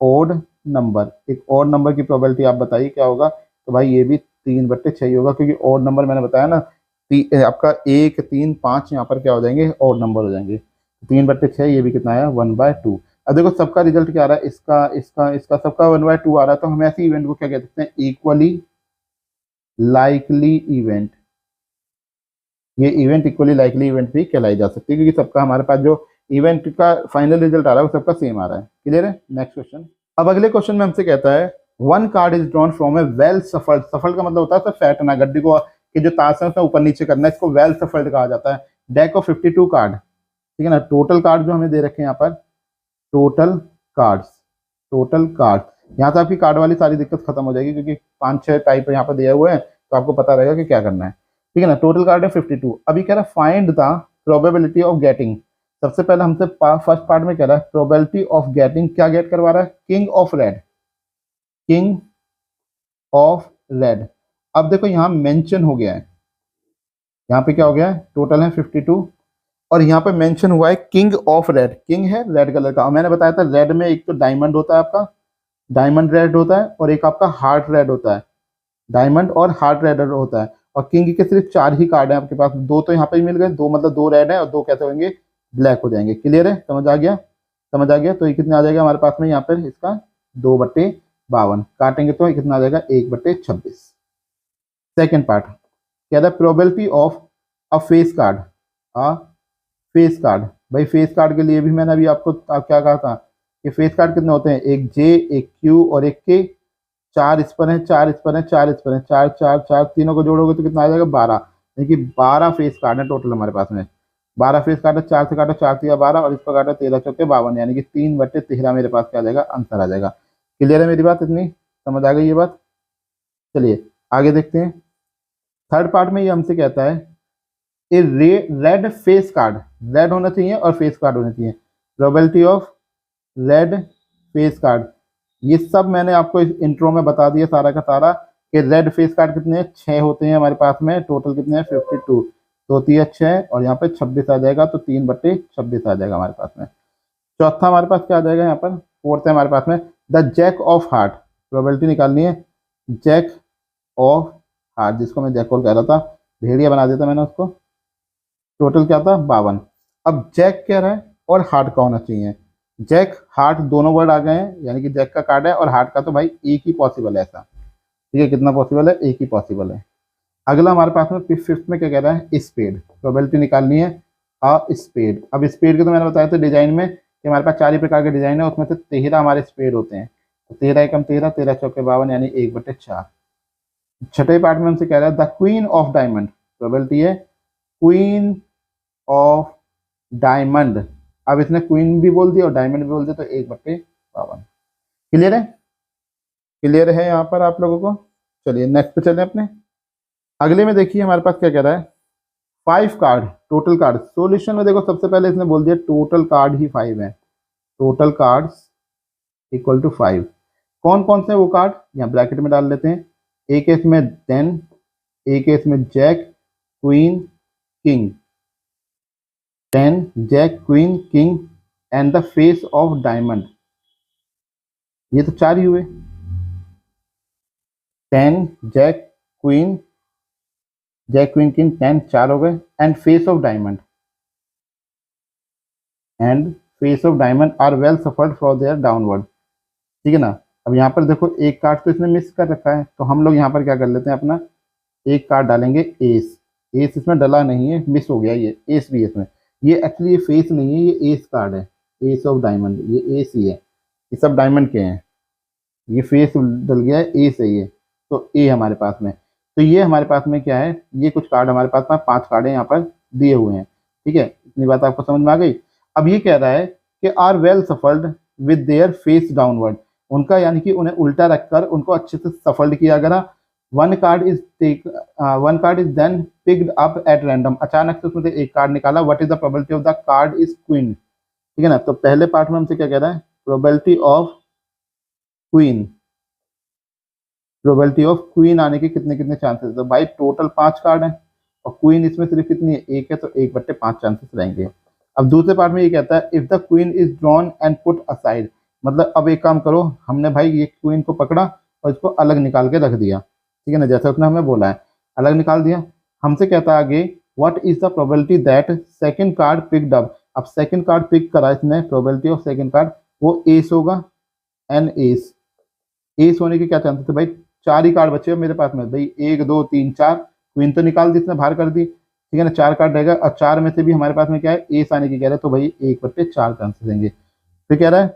odd number, एक ओड नंबर की प्रोबेबिलिटी आप बताइए क्या होगा। तो भाई ये भी 3/6 ही होगा, क्योंकि ओड नंबर मैंने बताया ना, आपका 1 3 5 यहाँ पर क्या हो जाएंगे, ओड नंबर हो जाएंगे। 3/6, ये भी कितना आया 1/2। अब देखो सबका रिजल्ट क्या आ रहा है, इसका इसका इसका सबका 1/2 आ रहा है, तो हम ऐसे इवेंट को क्या कह सकते हैं, इक्वली लाइकली इवेंट। ये इवेंट इक्वली लाइकली इवेंट भी कहलाई जा सकती है, क्योंकि सबका हमारे पास जो इवेंट का फाइनल रिजल्ट आ रहा है वो सबका सेम आ रहा है। क्लियर है। Next question. अब अगले क्वेश्चन में हमसे कहता है one card is drawn from A well shuffled, shuffled का मतलब होता है फैटना, गड्डी को कि जो ताश है उसमें ऊपर नीचे करना है, इसको वेल सफल्ड कहा जाता है। डेक ऑफ 52 कार्ड, ठीक है ना। टोटल कार्ड जो हमें दे रखे हैं यहाँ पर, टोटल कार्ड्स, टोटल कार्ड, यहाँ से आपकी कार्ड वाली सारी दिक्कत खत्म हो जाएगी, क्योंकि 5-6 टाइप यहाँ पर दिए हुए हैं, तो आपको पता रहेगा कि क्या करना है, ठीक है ना। टोटल कार्ड है 52। अभी कह रहा है find the probability of getting. सबसे पहले हमसे फर्स्ट पार्ट में कह रहा है प्रोबेबिलिटी ऑफ गेटिंग, क्या गेट करवा रहा है, king of red, king of red. अब देखो यहाँ मेंशन हो गया है, यहाँ पे क्या हो गया है, टोटल है 52 और यहाँ पे मेंशन हुआ है किंग ऑफ रेड, किंग है रेड कलर का। और मैंने बताया था रेड में एक तो डायमंड होता है आपका, डायमंड रेड होता है, और एक आपका हार्ट रेड होता है, डायमंड और हार्ट रेड होता है। और किंग के सिर्फ 4 ही कार्ड है आपके पास, 2 तो यहाँ पे ही मिल गए, 2 मतलब 2 रेड है और 2 कैसे होंगे, ब्लैक हो जाएंगे। क्लियर है, समझ आ गया, समझ आ गया। तो ये कितना आ जाएगा हमारे पास में यहाँ पर, इसका 2/52 काटेंगे तो ये कितना आ जाएगा, 1/26। सेकेंड पार्ट क्या था, probability of a face card, a face card. भाई फेस कार्ड के लिए भी मैंने अभी आपको क्या कहा था कि फेस कार्ड कितने होते हैं, एक जे, एक क्यू और एक के, 4 इस पर है, 4 इस पर है, 4 इस पर है, 4 4 4, तीनों को जोड़ोगे तो कितना आ जाएगा, 12। यानी कि 12 फेस कार्ड है टोटल हमारे पास में, 12 फेस कार्ड है। 4 से काटा 4 तिया 12 और इस पर काटा 13 चौके 52, यानी कि 3/13 मेरे पास क्या आ जाएगा, आंसर आ जाएगा। क्लियर है मेरी बात, इतनी समझ आ गई ये बात। चलिए आगे देखते हैं। थर्ड पार्ट में ये हमसे कहता है ए रेड फेस कार्ड, रेड होना चाहिए और फेस कार्ड होना चाहिए, probability of red face card. ये सब मैंने आपको इस इंट्रो में बता दिया सारा का सारा कि रेड फेस कार्ड कितने हैं, 6 होते हैं हमारे पास में, टोटल कितने हैं 52, तो 3 6 और यहाँ पे 26 आ जाएगा, तो 3/26 आ जाएगा हमारे पास में। चौथा हमारे पास क्या आ जाएगा यहाँ पर, फोर्थ है हमारे पास में the jack of heart, probability निकालनी है, जैक ऑफ हार्ट, जिसको मैं जैकॉल कह रहा था, भेड़िया बना देता मैंने उसको। टोटल क्या था, 52। अब जैक कह रहा है और हार्ट का होना चाहिए, जैक हार्ट दोनों वर्ड आ गए हैं, यानी कि जैक का कार्ड है और हार्ट का तो भाई एक ही पॉसिबल है ऐसा, ठीक है। कितना पॉसिबल है, एक ही पॉसिबल है। अगला हमारे पास में फिफ्थ में क्या कह रहा है, स्पेड, प्रोबेबिलिटी निकालनी है अ स्पेड। अब स्पेड के तो मैंने बताया था डिजाइन में कि हमारे पास 4 ही प्रकार के डिजाइन है, उसमें से 13 हमारे स्पेड होते हैं, तो 13 एकम 13, 13 चौके 52, यानी 1/4। छठे पार्ट में हमसे कह रहा है the queen of diamond, probability है क्वीन ऑफ डायमंड। अब इसने क्वीन भी बोल दिया और डायमंड भी बोल दिया, तो 1/52। क्लियर है, क्लियर है यहाँ पर आप लोगों को। चलिए नेक्स्ट पे चलें अपने अगले में। देखिए हमारे पास क्या कह रहा है, 5 कार्ड, टोटल कार्ड। सॉल्यूशन में देखो सबसे पहले इसने बोल दिया टोटल कार्ड ही 5 है, टोटल कार्ड्स इक्वल टू 5। कौन कौन से वो कार्ड, यहाँ ब्रैकेट में डाल लेते हैं। एक है इसमें 10, एक है इसमें jack, queen, king, 10 jack, queen, king and the face of diamond. ये तो 4 ही हुए, 10 jack, queen, jack, queen, king, 10 4 हो गए, and face of diamond, and face of diamond are well shuffled for their downward, ठीक है ना। अब यहाँ पर देखो एक कार्ड तो इसने मिस कर रखा है, तो हम लोग यहाँ पर क्या कर लेते हैं, अपना एक कार्ड डालेंगे एस, एस इसमें डला नहीं है, मिस हो गया, ये एस भी है इसमें, ये एक्चुअली ये फेस नहीं है, ये एस कार्ड है, एस ऑफ डायमंड, ये एस ही है, ये सब डायमंड के हैं, ये फेस डल गया है, ए सही है, तो ए हमारे पास में। तो ये हमारे पास में क्या है, ये कुछ कार्ड हमारे पास में 5 कार्ड है यहाँ पर दिए हुए हैं, ठीक है। इतनी बात आपको समझ में आ गई। अब ये कह रहा है कि are well shuffled with their face downward, उनका यानी कि उन्हें उल्टा रखकर उनको अच्छे से सफल्ड किया गया। One card is then picked up at random, अचानक से उसमें से एक कार्ड निकाला, what is the probability of the card is queen, ठीक है ना। तो पहले पार्ट में हमसे क्या कह रहा है, probability of queen, probability of queen आने के कितने कितने चांसेस, तो भाई टोटल 5 कार्ड हैं और क्वीन इसमें सिर्फ कितनी है, एक है, तो 1/5 चांसेस रहेंगे। अब दूसरे पार्ट में ये कहता है if the queen is drawn and put aside, मतलब अब एक काम करो, हमने भाई ये क्वीन को पकड़ा और इसको अलग निकाल के रख दिया, ठीक है ना, जैसा उसने हमें बोला है, अलग निकाल दिया। हमसे कहता है आगे what is the probability that second card picked up, अब सेकंड कार्ड पिक करा इसने, प्रोबेबिलिटी ऑफ सेकंड कार्ड वो एस होगा, एन एस, एस होने के क्या चांसेस है भाई, 4 ही कार्ड बचे मेरे पास में भाई, 1 2 3 4, क्वीन तो निकाल दी इसने, बाहर कर दी, ठीक है ना, 4 कार्ड रहेगा और 4 में से भी हमारे पास में क्या है, एस आने की कह रहा है, तो भाई 1/4 चांसेस देंगे। फिर कह रहा है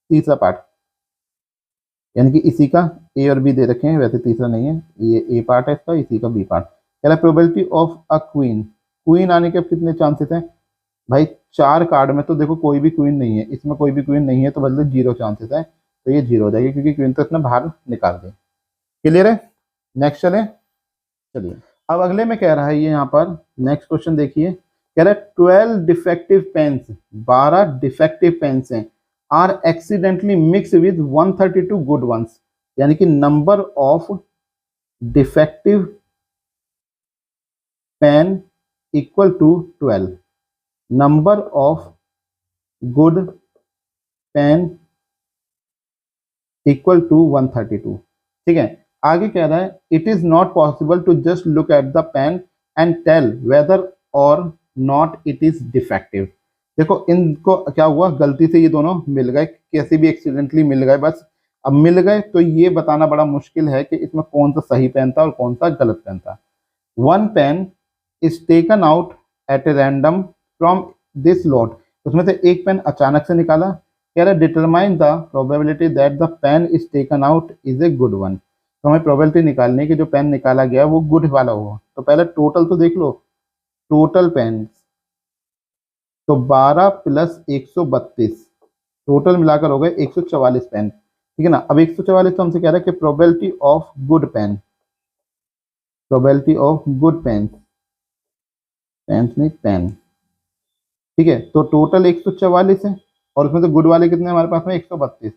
तीसरा पार्ट, यानी कि इसी का ए और बी दे रखे हैं, वैसे तीसरा नहीं है, ये ए पार्ट है इसका, इसी का बी पार्ट। कह रहा है probability of a queen, queen आने के अब कितने चांसेस हैं भाई, 4 कार्ड में तो देखो कोई भी क्वीन नहीं है, इसमें कोई भी क्वीन नहीं है, तो मतलब 0 चांसेस है, तो ये 0 हो जाएगी क्योंकि क्वीन तो इसने बाहर निकाल दी। क्लियर है? नेक्स्ट चले, चलिए अब अगले में कह रहा है ये यहाँ पर नेक्स्ट क्वेश्चन देखिए, कह रहा है 12 डिफेक्टिव पेन्स, 12 डिफेक्टिव पेन्स हैं, are accidentally mixed with 132 good ones, यानी कि number of defective pen equal to 12, number of good pen equal to 132। ठीक है, आगे कह रहा है it is not possible to just look at the pen and tell whether और not it is defective. देखो इनको क्या हुआ, गलती से ये दोनों मिल गए, कैसे भी एक्सीडेंटली मिल गए, बस अब मिल गए तो ये बताना बड़ा मुश्किल है कि इसमें कौन सा सही पेन था और कौन सा गलत पेन था। One pen is taken out at a random from this lot, उसमें से एक पेन अचानक से निकाला, कह रहा determine the probability that the pen is taken out is a good one. तो हमें प्रोबेबिलिटी निकालनी है कि जो पेन निकाला गया वो गुड वाला हो। तो पहले टोटल तो देख लो, टोटल पेन तो 12 प्लस 132, टोटल मिलाकर हो गए 144 पेन। ठीक है ना, अब 144 तो हमसे कह रहा है कि probability of good pen, probability of good pen, pen नहीं पेन। ठीक है, तो टोटल 144 है और उसमें से गुड वाले कितने हमारे पास में 132,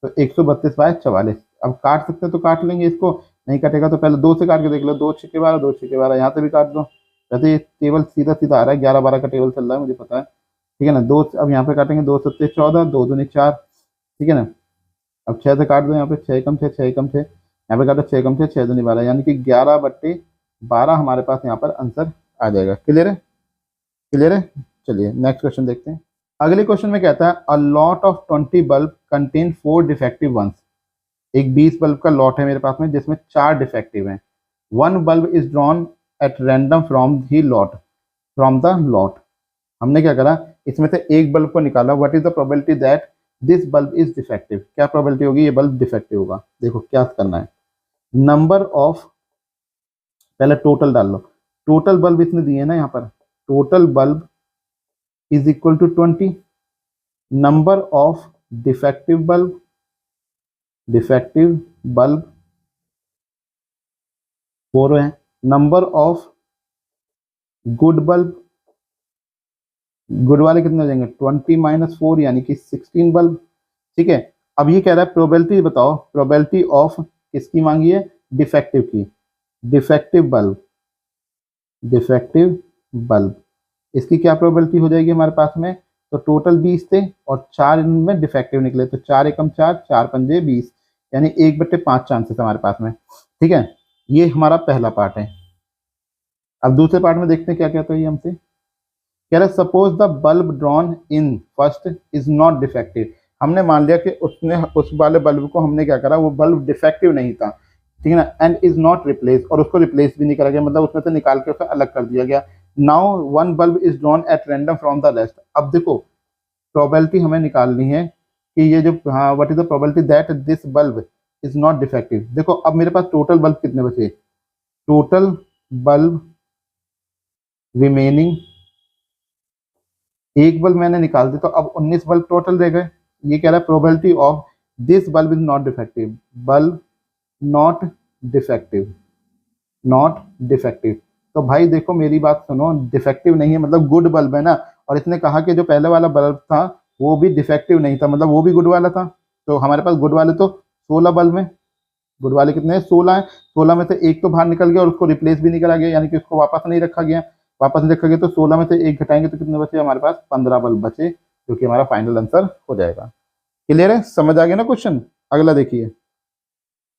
तो 132 बाय 44। अब काट सकते हैं तो काट लेंगे, इसको नहीं कटेगा तो पहले 2 से काट के देख लो, 2 छक्के 12, 2 छक्के 12, यहाँ से भी काट दो, वैसे ये टेबल सीधा सीधा आ रहा है, 11 12 का टेबल चल रहा है मुझे पता है। ठीक है ना, दो अब यहाँ पे काटेंगे, 2 सत्ते 14, 2 दूनी 4। ठीक है ना, अब 6 से काट दो, यहाँ पे 6 कम 6, 6 कम 6, यहाँ पे काटो 6 कम 6, 6 दूनी 12, यानी कि 11/12 हमारे पास यहाँ पर आंसर आ जाएगा। क्लियर है? क्लियर है? चलिए नेक्स्ट क्वेश्चन देखते हैं। अगले क्वेश्चन में कहता है a lot of 20 bulb contain 4 defective ones, एक 20 बल्ब का लॉट है मेरे पास में जिसमें 4 डिफेक्टिव हैं। One bulb is drawn at random from the lot. हमने क्या करा, इसमें से एक बल्ब को निकाला, what is the probability that this bulb is defective, क्या प्रोबेबिलिटी होगी ये बल्ब डिफेक्टिव होगा। देखो क्या करना है, नंबर ऑफ, पहले टोटल डाल लो, टोटल बल्ब इसने दिए ना यहाँ पर, total bulb is equal to 20, number of defective bulb, defective bulb 4 है, number of good bulb, good वाले कितने हो जाएंगे 20 माइनस 4 यानी कि 16 बल्ब। ठीक है, अब ये कह रहा है प्रोबेबिलिटी बताओ, प्रोबेबिलिटी ऑफ किसकी मांगी है, डिफेक्टिव की, डिफेक्टिव बल्ब, डिफेक्टिव बल्ब, इसकी क्या प्रोबेबिलिटी हो जाएगी हमारे पास में, तो टोटल 20 थे और 4 इनमें डिफेक्टिव निकले, तो 4 एकम 4, 4 पंजे 20, यानी 1/5 चांसेस हमारे पास में। ठीक है, ये हमारा पहला पार्ट है। अब दूसरे पार्ट में देखते हैं क्या कहता है ये हमसे, कह रहा है suppose the bulb drawn in first is not defective. हमने मान लिया कि उसने उस वाले बल्ब को हमने क्या करा, वो बल्ब डिफेक्टिव नहीं था, ठीक है ना, एंड इज नॉट रिप्लेस, और उसको रिप्लेस भी नहीं करा गया, मतलब उसमें से निकाल के उसे अलग कर दिया गया। Now one bulb is drawn at random from the rest. अब देखो प्रोबेबिलिटी हमें निकालनी है कि ये जो, हाँ what is the probability that this bulb is not defective. देखो अब मेरे पास टोटल बल्ब कितने बचे, टोटल बल्ब रिमेनिंग, एक बल्ब मैंने निकाल दी तो अब 19 बल्ब टोटल रह गए। ये कह रहा है probability of this bulb is not defective, bulb not defective, not defective. तो भाई देखो मेरी बात सुनो, डिफेक्टिव नहीं है मतलब गुड बल्ब है ना, और इसने कहा कि जो पहले वाला बल्ब था वो भी डिफेक्टिव नहीं था, मतलब वो भी गुड वाला था। तो हमारे पास गुड वाले तो 16 बल्ब हैं, गुड वाले कितने हैं 16 हैं, 16 में से एक तो बाहर निकल गया और उसको रिप्लेस भी नहीं करा गया, यानी कि उसको वापस नहीं रखा गया, वापस नहीं रखा गया, तो 16 में से एक घटाएंगे तो कितने बचे हमारे पास 15 बल्ब बचे, जो कि हमारा फाइनल आंसर हो जाएगा। क्लियर है? समझ आ गया ना क्वेश्चन? अगला देखिए,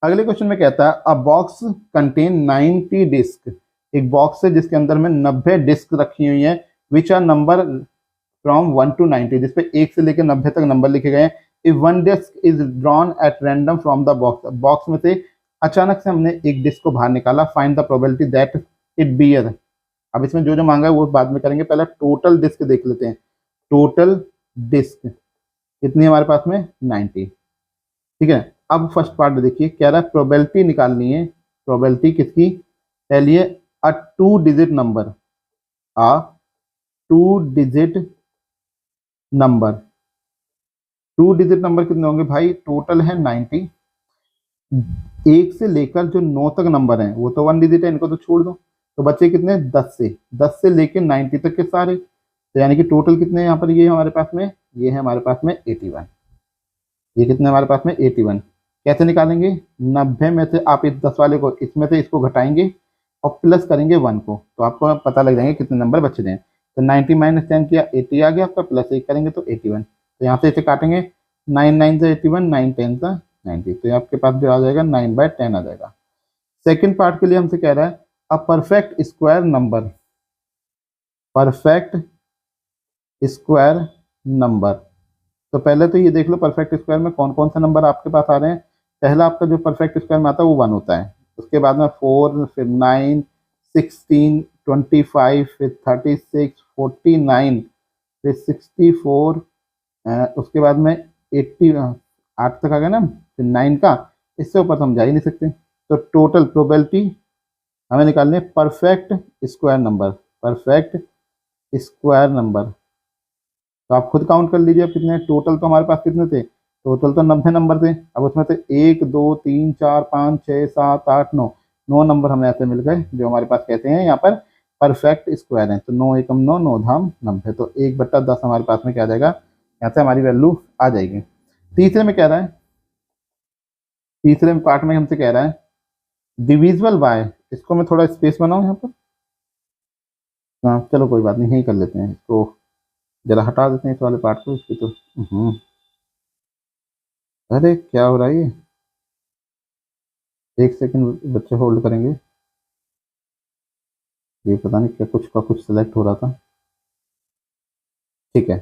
अगले क्वेश्चन में कहता है अ बॉक्स कंटेन 90 डिस्क, एक बॉक्स है जिसके अंदर में 90 डिस्क रखी हुई है, which are number from 1 to 90, जिसपे 1 से लेकर 90 तक नंबर लिखे गए हैं। If one disc is drawn at random from the box, box में से अचानक से हमने एक डिस्क को बाहर निकाला, find the probability that it bear. अब इसमें जो जो मांगा है वो बाद में करेंगे, पहले टोटल डिस्क देख लेते हैं। टोटल डिस्क कितनी है हमारे पास में 90। ठीक है, अब फर्स्ट पार्ट देखिए, कह रहा है प्रोबेबिलिटी निकालनी है। प्रोबेबिलिटी किसकी? पहले अ 2 डिजिट नंबर, अ 2 डिजिट नंबर। 2 डिजिट नंबर कितने होंगे भाई? टोटल है 90। एक से लेकर जो 9 तक नंबर हैं वो तो 1 डिजिट है, इनको तो छोड़ दो। तो बच्चे कितने? 10 से लेकर 90 तक के सारे। तो यानी कि टोटल कितने यहाँ पर ये हमारे पास में? ये है हमारे पास में 81। ये कितने हमारे पास में? 81। कैसे निकालेंगे? 90 में से आप इस 10 वाले को इसमें से इसको घटाएंगे और प्लस करेंगे 1 को, तो आपको पता लग जाएंगे कितने नंबर बचे हैं। तो 90 माइनस 10 किया, 80 आ गया आपका, प्लस 1 करेंगे तो 81। तो यहाँ से इसे काटेंगे, 9 9 से 81, 9 10 से 90, तो आपके पास जो आ जाएगा 9/10 आ जाएगा। सेकेंड पार्ट के लिए हमसे कह रहा है a perfect square number. Perfect square number, तो पहले तो ये देख लो परफेक्ट स्क्वायर में कौन कौन से नंबर आपके पास आ रहे हैं। पहला आपका जो परफेक्ट स्क्वायर में आता है वो 1 होता है, उसके बाद में 4, फिर 9, 16, 25, फिर 36, 49, फिर 64, उसके बाद में 80, 8 तक आ गया ना, फिर 9 का, इससे ऊपर तो हम जा ही नहीं सकते। तो टोटल प्रोबेबिलिटी हमें निकालनी है perfect square number. Perfect square number, तो आप खुद काउंट कर लीजिए कितने टोटल। तो हमारे पास कितने थे? टोटल तो 90 नंबर थे। अब उसमें से 1 2 3 4 5 6 7 8 9, 9 नंबर हमें ऐसे मिल गए जो हमारे पास कहते हैं यहाँ पर परफेक्ट स्क्वायर है। तो 9 एकम 9, 9 धाम 90, तो 1/10 हमारे पास में क्या आ जाएगा? यहाँ से हमारी वैल्यू आ जाएगी। तीसरे में कह रहा है, तीसरे पार्ट में हमसे कह रहा है डिविजिबल बाय, इसको मैं थोड़ा स्पेस बनाऊँ यहाँ पर। हाँ चलो कोई बात नहीं, यही कर लेते हैं इसको, जरा हटा देते हैं इस वाले पार्ट को, इसकी तो अरे क्या हो रहा है ये? एक सेकंड बच्चे होल्ड करेंगे, ये पता नहीं क्या कुछ का कुछ सिलेक्ट हो रहा था। ठीक है,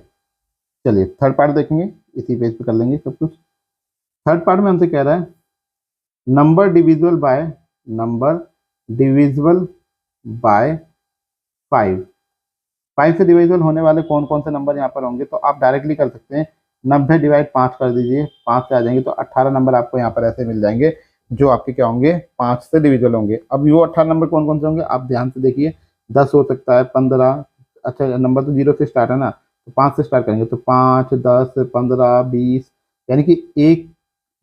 चलिए थर्ड पार्ट देखेंगे, इसी पेज पे कर लेंगे सब कुछ। थर्ड पार्ट में हमसे कह रहा है number divisible by, number divisible by 5। 5 से डिविजिबल होने वाले कौन कौन से नंबर यहाँ पर होंगे? तो आप डायरेक्टली कर सकते हैं, 90/5 कर दीजिए, 5 से आ जाएंगे, तो 18 नंबर आपको यहाँ पर ऐसे मिल जाएंगे जो आपके क्या होंगे? 5 से डिविजिबल होंगे। अब वो 18 नंबर कौन कौन से होंगे आप ध्यान से देखिए। 10 हो सकता है, 15, अच्छा नंबर तो 0 से स्टार्ट है ना, तो 5 से स्टार्ट करेंगे, तो 5 10 15 20, यानी कि 1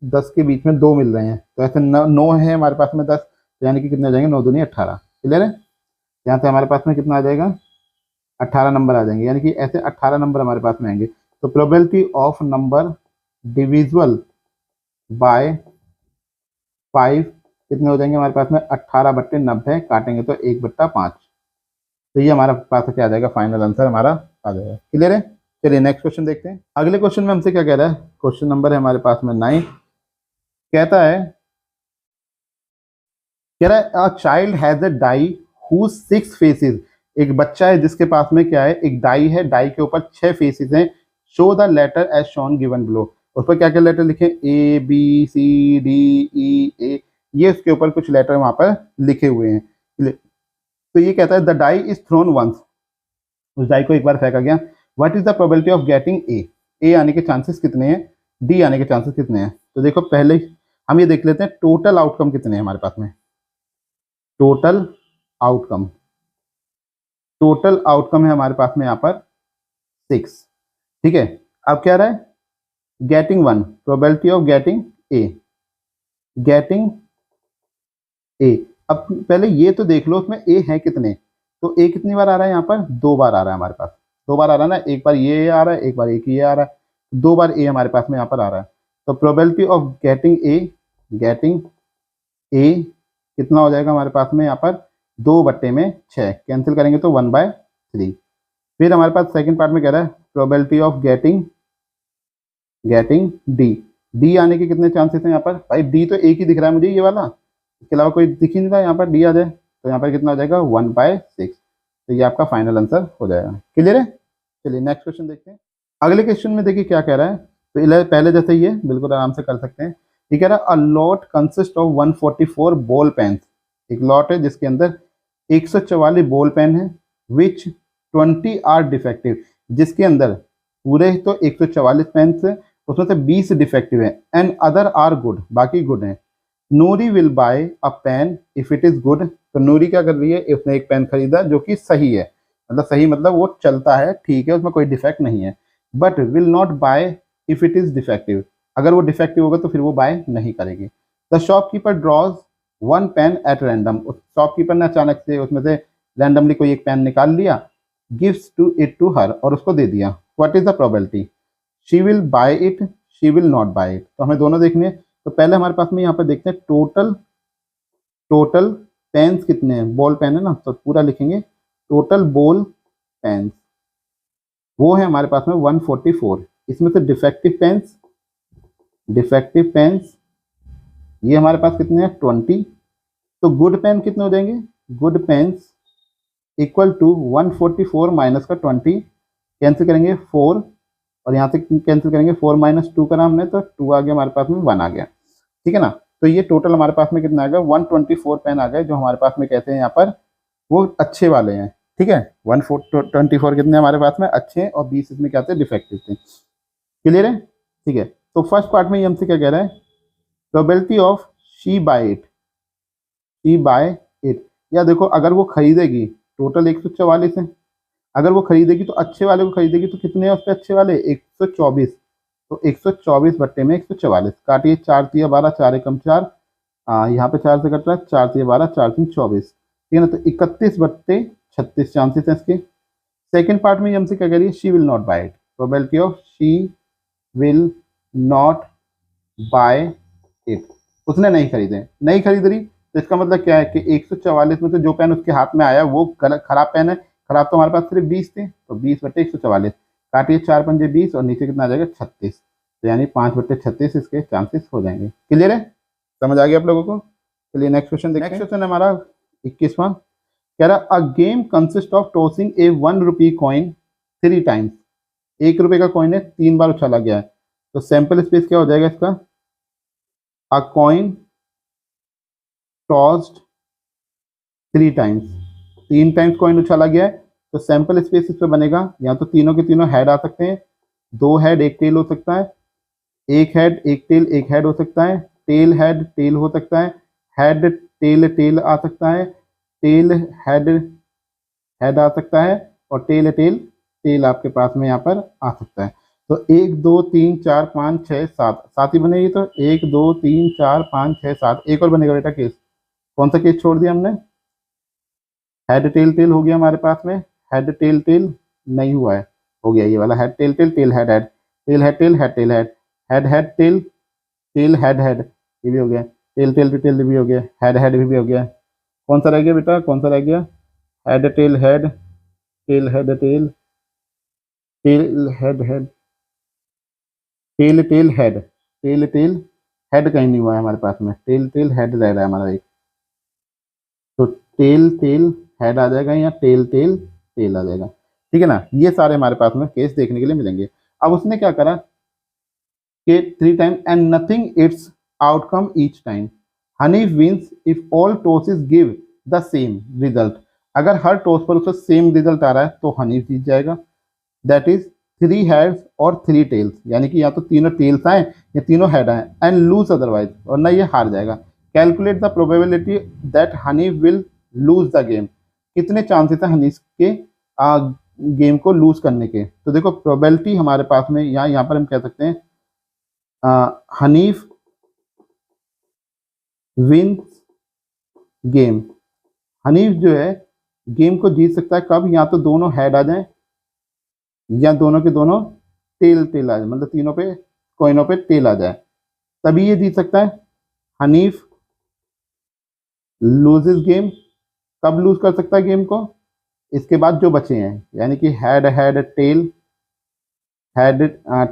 10 के बीच में 2 मिल रहे हैं, तो ऐसे 9 है हमारे पास में 10, तो यानी कि कितने हो जाएंगे? 9 दूनी 18। क्लियर है? यहाँ से हमारे पास में कितना आ जाएगा? 18 नंबर आ जाएंगे, यानी कि ऐसे 18 नंबर हमारे पास में आएंगे। तो probability of number divisible by 5 कितने हो जाएंगे हमारे पास में? 18/90, काटेंगे तो 1/5। तो ये हमारा पास क्या आ जाएगा? फाइनल आंसर हमारा आ जाएगा। क्लियर है? चलिए नेक्स्ट क्वेश्चन देखते हैं। अगले क्वेश्चन में हमसे क्या कह रहा है? क्वेश्चन नंबर है हमारे पास में 9। कहता है, कह रहा है a child has a die who 6 faces. एक बच्चा है जिसके पास में क्या है? एक डाई है, डाई के ऊपर 6 फेसेस हैं। Show the letter as shown given below. उस पर क्या क्या लेटर लिखे? A B C D E ए, ये उसके ऊपर कुछ लेटर वहां पर लिखे हुए हैं। तो ये कहता है the die is thrown once, उस डाई को एक बार फेंका गया। What is the probability of getting A? A आने के चांसेस कितने हैं? डी आने के चांसेस कितने हैं? तो देखो पहले हम ये देख लेते हैं टोटल आउटकम कितने हैं हमारे पास में। टोटल आउटकम, टोटल आउटकम है हमारे पास में यहाँ पर 6। ठीक है, अब क्या रहा है? Getting 1, probability of getting A, getting a. अब पहले ये तो देख लो उसमें ए है कितने। तो ए कितनी बार आ रहा है यहाँ पर? 2 बार आ रहा है हमारे पास, 2 बार आ रहा है ना, एक बार ये आ रहा है, एक बार एक ये आ रहा है, 2 बार ए हमारे पास में यहाँ पर आ रहा है। तो probability of getting A, getting a कितना हो जाएगा हमारे पास में यहाँ पर? 2/6, कैंसिल करेंगे तो 1/3। फिर हमारे पास सेकंड पार्ट में कह रहा है probability of getting, getting D. D आने के कितने चांसेस हैं यहाँ पर? भाई डी तो एक ही दिख रहा है मुझे ये वाला, इसके अलावा कोई दिख ही नहीं रहा, यहाँ पर डी आ जाए तो यहाँ पर कितना हो जाएगा? 1/6। तो ये आपका फाइनल आंसर हो जाएगा। क्लियर है? चलिए नेक्स्ट क्वेश्चन देखते हैं। अगले क्वेश्चन में देखिए क्या कह रहा है। तो पहले जैसे ही है बिल्कुल आराम से कर सकते हैं। ये कह रहा है a lot consist of 144 ball pens. एक लॉट है जिसके अंदर 144 बॉल पेन है, विच 20 आर डिफेक्टिव, जिसके अंदर पूरे तो 144 पेन उसमें से 20 डिफेक्टिव है, एंड अदर आर गुड, बाकी गुड हैं। Noori will buy a pen if it is good, तो नूरी क्या कर रही है, उसने एक पेन खरीदा जो कि सही है, मतलब सही मतलब वो चलता है, ठीक है, उसमें कोई डिफेक्ट नहीं है। But will not buy if it is defective, अगर वो डिफेक्टिव होगा तो फिर वो बाय नहीं करेगी। The shopkeeper draws one pen at random, उस शॉपकीपर ने अचानक से उसमें से रैंडमली कोई एक पेन निकाल लिया, gives to it to her, और उसको दे दिया। What is the probability, she will buy it, she will not buy it, तो हमें दोनों देखने हैं। तो पहले हमारे पास में यहाँ पर देखते हैं टोटल, टोटल पेन्स कितने हैं, बॉल पेन है ना, तो पूरा लिखेंगे टोटल बॉल पेन्स, वो है हमारे पास में 144। इसमें से डिफेक्टिव पेन्स, डिफेक्टिव पेन्स ये हमारे पास कितने हैं 20, तो गुड पेन कितने हो जाएंगे, good pens equal to 144 minus का 20, कैंसिल करेंगे 4, और यहाँ से कैंसिल करेंगे 4 माइनस 2 करा हमने, तो 2 आ गया हमारे पास में, 1 आ गया, ठीक है ना। तो ये टोटल हमारे पास में कितना आ गया, 124 पेन आ गए, जो हमारे पास में कहते हैं यहाँ पर वो अच्छे वाले हैं, ठीक है। 124 कितने हमारे पास में अच्छे हैं, और 20 इसमें क्या थे, डिफेक्टिव थे। क्लियर है, ठीक है। तो फर्स्ट पार्ट में ये हमसे क्या कह रहा है, probability of she buy it, she buy it, या देखो अगर वो खरीदेगी, टोटल 144 है, अगर वो खरीदेगी तो अच्छे वाले को खरीदेगी, तो कितने हैं उसके अच्छे वाले, 124, तो 124 बट्टे में 144, काटिए 4 तिया 12, 4 एकम 4, यहाँ पे 4 से कट रहा है, 4 तिया 12, 4 3 24, ठीक है ना। तो 31 बट्टे 36 चांसेस हैं इसके। सेकेंड पार्ट में हमसे क्या कह रही है, she will not buy it, probability of she will not buy it, उसने नहीं खरीदे, नहीं खरीद रही, तो इसका मतलब क्या है कि 144 में से जो पेन उसके हाथ में आया वो खराब पेन है, खराब तो हमारे पास सिर्फ 20 थे, तो 20 बट्टे 144, काटिए 4 पंजे 20, और नीचे कितना आ जाएगा 36, तो यानी 5 बट्टे 36 इसके चांसेस हो जाएंगे। क्लियर है, समझ आ गया आप लोगों को। चलिए नेक्स्ट क्वेश्चन देखते हैं। नेक्स्ट क्वेश्चन है हमारा 21वां, कह रहा a game consist of tossing a 1 rupee coin 3 times, 1 रुपए का कॉइन है 3 बार उछाला गया है, तो सैंपल स्पेस क्या हो जाएगा इसका, a coin tossed 3 times, 3 times coin उछाला गया है, तो सैंपल स्पेस इस पे बनेगा, या तो तीनों के तीनों हेड आ सकते हैं, 2 हेड 1 टेल हो सकता है, 1 हेड 1 टेल 1 हेड हो सकता है, टेल हेड टेल हो सकता है, हेड टेल टेल आ सकता है, टेल हेड हेड आ सकता है, और टेल टेल टेल आपके पास में यहाँ पर आ सकता है। तो 1 2 3 4 5 6 7, 7 ही बनेगी, तो 1 2 3 4 5 6 7, एक और बनेगा बेटा केस, कौन सा केस छोड़ दिया हमने, हेड टेल टेल हो गया हमारे पास में, हेड टेल टेल नहीं हुआ है, हो गया ये वाला, head tail tail tail head head, tail head tail head tail head, head head tail tail head head, ये भी हो गया, टेल टेल टेल भी हो गया, हेड हेड भी हो गया, कौन सा रह गया बेटा, कौन सा रह गया, head tail head, tail head tail, tail head head, tail tail head, tail tail head कहीं नहीं हुआ है हमारे पास में, टेल टेल हेड रह रहा है हमारा एक, तो टेल टेल हेड आ जाएगा, या टेल टेल टेल आ जाएगा, ठीक है ना। ये सारे हमारे पास में केस देखने के लिए मिलेंगे। अब उसने क्या करा कि 3 time and nothing its outcome each time, honey wins if all tosses give the same result, अगर हर टॉस पर उसका सेम रिजल्ट आ रहा है तो हनी जीत जाएगा, दैट इज 3 हेड्स और 3 टेल्स, यानी कि या तो तीनों टेल्स आए या तीनों हेड आए, एंड लूज अदरवाइज, और ना ये हार जाएगा। Calculate the probability that Honey will lose the game, कितने चांसेस है हनी के गेम को लूज करने के, तो देखो प्रोबेबिलिटी हमारे पास में यहाँ पर हम कह सकते हैं हनीफ विंस गेम, हनीफ जो है गेम को जीत सकता है कब, या तो दोनों हेड आ जाएं, या दोनों के दोनों टेल टेल आ जाए, मतलब तीनों पे कॉइनों पे टेल आ जाए, तभी ये जीत सकता है। हनीफ लूजेस गेम, कब लूज कर सकता है गेम को, इसके बाद जो बचे हैं, यानी कि head head tail, head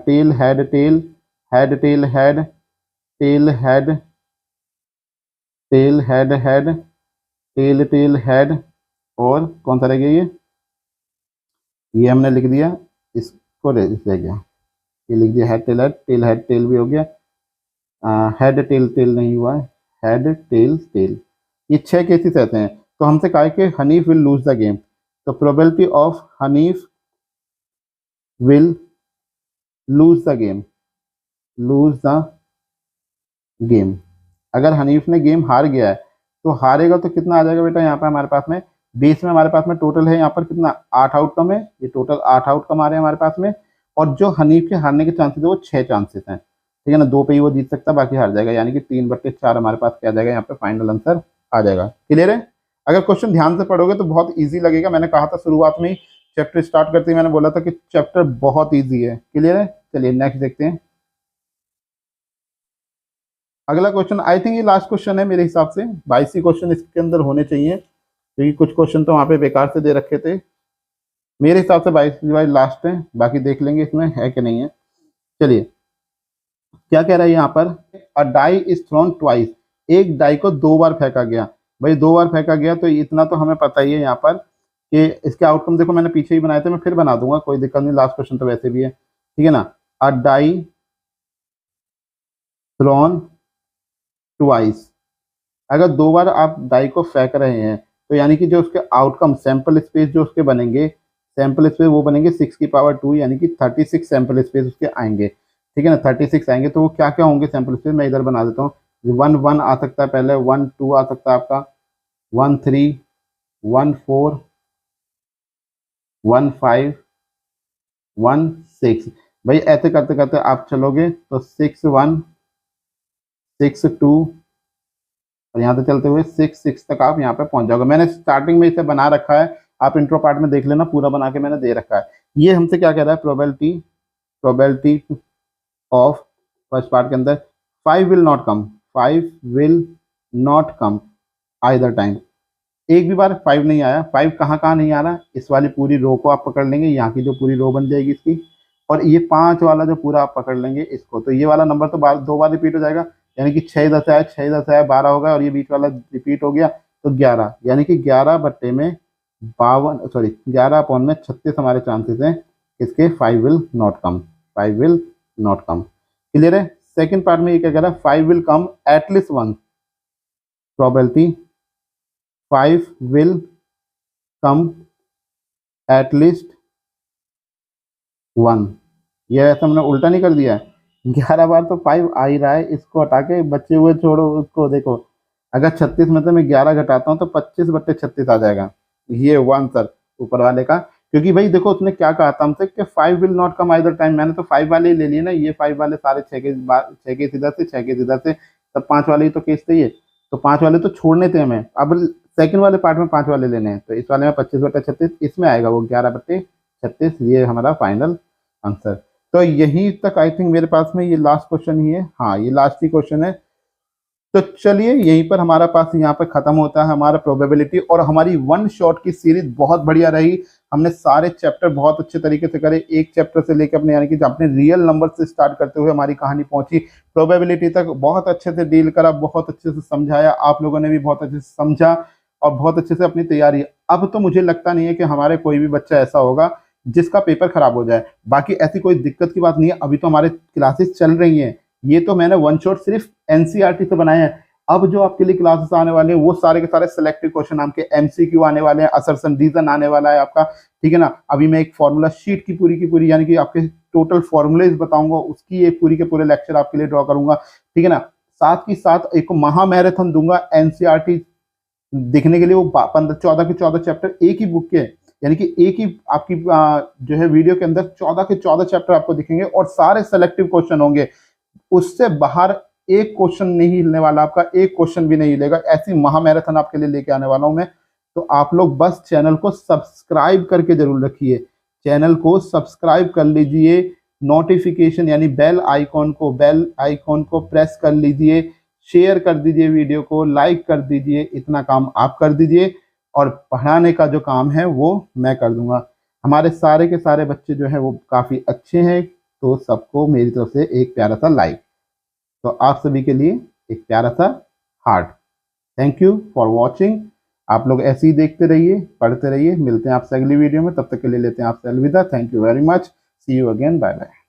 tail head tail, head tail head, tail head tail head head, tail tail head, और कौन सा रह गया ये हमने लिख दिया, इसको रह गया, ये लिख दिया हेड टेल भी हो गया, हेड टेल टेल नहीं हुआ है, हेड टेल टेल, ये 6 केसेस रहते हैं। तो हमसे कहा है कि Hanif will lose the game, तो probability of Hanif will lose the game, lose the game. अगर हनीफ ने गेम हार गया है तो हारेगा तो कितना आ जाएगा बेटा, यहाँ पे हमारे पास में बेस में हमारे पास में टोटल है यहाँ पर कितना 8 आउटकम है, ये टोटल 8 आउटकम आ रहे हैं हमारे पास में। और जो हनीफ के हारने के चांसेस है वो 6 चांसेस हैं, ठीक है ना, 2 पे ही वो जीत सकता है, बाकी हार जाएगा, यानी कि 3/4 हमारे पास क्या आ जाएगा, यहाँ पे फाइनल आंसर आ जाएगा। क्लियर है? अगर क्वेश्चन ध्यान से पढ़ोगे तो बहुत ईजी लगेगा। मैंने कहा था शुरुआत में ही चैप्टर स्टार्ट करते ही मैंने बोला था कि चैप्टर बहुत ईजी है। क्लियर है? चलिए नेक्स्ट देखते हैं। अगला क्वेश्चन, आई थिंक ये लास्ट क्वेश्चन है मेरे हिसाब से, 22 ही क्वेश्चन इसके अंदर होने चाहिए, क्योंकि कुछ क्वेश्चन तो वहाँ पे बेकार से दे रखे थे। मेरे हिसाब से 22 लास्ट है, बाकी देख लेंगे इसमें है कि नहीं है। चलिए क्या कह रहा है यहाँ पर, अ डाई इज थ्रोन ट्वाइस, एक डाई को 2 बार फेंका गया। भाई 2 बार फेंका गया तो इतना तो हमें पता ही है यहाँ पर कि इसके आउटकम देखो मैंने पीछे ही बनाए थे, मैं फिर बना दूंगा, कोई दिक्कत नहीं, लास्ट क्वेश्चन तो वैसे भी है, ठीक है ना। अ डाई थ्रोन ट्वाइस, अगर 2 बार आप डाई को फेंक रहे हैं तो यानी कि जो उसके आउटकम सैंपल स्पेस जो उसके बनेंगे, सैंपल स्पेस वो बनेंगे 6 की पावर 2, यानी कि 36 सैंपल स्पेस उसके आएंगे, ठीक है ना। 36 आएंगे तो वो क्या क्या होंगे सैंपल स्पेस, मैं इधर बना देता हूँ। 1 1 आ सकता है पहले, 1 2 आ सकता है आपका, 1 3 1 4 1 5 1 6। भाई ऐसे करते करते आप चलोगे तो 6 1 6 2 और यहाँ से चलते हुए 6 6 तक आप यहाँ पे पहुंच जाओगे। मैंने स्टार्टिंग में इसे बना रखा है, आप इंट्रो पार्ट में देख लेना, पूरा बना के मैंने दे रखा है। ये हमसे क्या कह रहा है, प्रोबेबिलिटी ऑफ फर्स्ट पार्ट के अंदर 5 will not come, 5 will not come either time, एक भी बार 5 नहीं आया। 5 कहाँ कहाँ नहीं आ रहा, इस वाली पूरी रो को आप पकड़ लेंगे, यहाँ की जो पूरी रो बन जाएगी इसकी, और ये 5 वाला जो पूरा आप पकड़ लेंगे इसको, तो ये वाला नंबर तो 2 बार रिपीट हो जाएगा, यानी कि 6 10 आया, 6 10 आया 12 होगा, और ये बीच वाला रिपीट हो गया तो 11, यानी कि 11 बट्टे में 52, सॉरी 11 अपॉन में 36 हमारे चांसेस हैं इसके 5 will not come, 5 will not come. Clear है? सेकंड पार्ट में ये क्या कह रहा है, 5 will come at least 1, probability 5 will come at least 1, ये ऐसा हमने उल्टा नहीं कर दिया है, 11 बार तो 5 आ ही रहा है, इसको हटा के बचे हुए छोड़ो उसको, देखो अगर 36 में से मैं 11 घटाता हूँ तो 25/36 आ जाएगा, ये हुआ आंसर ऊपर वाले का। क्योंकि भाई देखो उसने क्या कहा था हमसे कि 5 will not come either time, मैंने तो 5 वाले ही ले लिए ना, ये 5 वाले सारे 6 के इधर से 6 के इधर से, तब 5 वाले ही तो केस थे ये, तो 5 वाले तो छोड़ने थे हमें, अब सेकंड वाले पार्ट में 5 वाले लेने हैं, तो इस वाले में 25/36, इसमें आएगा वो 11/36, ये हमारा फाइनल आंसर। तो यहीं तक आई थिंक मेरे पास में ये लास्ट क्वेश्चन ही है, हाँ ये लास्ट ही क्वेश्चन है। तो चलिए यहीं पर हमारा पास यहाँ पर खत्म होता है हमारा प्रोबेबिलिटी, और हमारी वन शॉट की सीरीज बहुत बढ़िया रही। हमने सारे चैप्टर बहुत अच्छे तरीके से करे, एक चैप्टर से लेकर अपने यानी कि अपने रियल नंबर से स्टार्ट करते हुए हमारी कहानी पहुंची प्रोबेबिलिटी तक, बहुत अच्छे से डील करा, बहुत अच्छे से समझाया, आप लोगों ने भी बहुत अच्छे से समझा और बहुत अच्छे से अपनी तैयारी। अब तो मुझे लगता नहीं है कि हमारे कोई भी बच्चा ऐसा होगा जिसका पेपर खराब हो जाए, बाकी ऐसी कोई दिक्कत की बात नहीं है, अभी तो हमारे क्लासेस चल रही हैं, ये तो मैंने वन शॉट सिर्फ एनसीईआरटी से बनाए हैं। अब जो आपके लिए क्लासेस आने वाले हैं वो सारे के सारे सिलेक्टिव क्वेश्चन आपके एमसीक्यू आने वाले हैं, असर्शन रीजन आने वाला है आपका, ठीक है ना। अभी मैं एक फॉर्मूला शीट की पूरी यानी कि आपके टोटल फॉर्मूलेज बताऊंगा, उसकी एक पूरी के पूरे लेक्चर आपके लिए ड्रॉ करूंगा, ठीक है ना। साथ ही साथ एक महा मैराथन दूंगा एनसीईआरटी देखने के लिए, वो 14 के 14 चैप्टर एक ही बुक के, यानी कि एक ही आपकी जो है वीडियो के अंदर 14 के 14 चैप्टर आपको दिखेंगे और सारे सेलेक्टिव क्वेश्चन होंगे, उससे बाहर एक क्वेश्चन नहीं हिलने वाला, आपका एक क्वेश्चन भी नहीं हिलेगा, ऐसी महा मैराथन आपके लिए लेके आने वाला हूं मैं। तो आप लोग बस चैनल को सब्सक्राइब करके जरूर रखिए, चैनल को सब्सक्राइब कर लीजिए, नोटिफिकेशन यानी बेल आइकॉन को प्रेस कर लीजिए, शेयर कर दीजिए वीडियो को, लाइक कर दीजिए, इतना काम आप कर दीजिए और पढ़ाने का जो काम है वो मैं कर दूंगा। हमारे सारे के सारे बच्चे जो है वो काफ़ी अच्छे हैं, तो सबको मेरी तरफ से एक प्यारा सा लाइक, तो आप सभी के लिए एक प्यारा सा heart. Thank you for watching. आप लोग ऐसे ही देखते रहिए, पढ़ते रहिए, मिलते हैं आपसे अगली वीडियो में, तब तक के लिए लेते हैं आपसे अलविदा। Thank you very much, see you again, bye bye.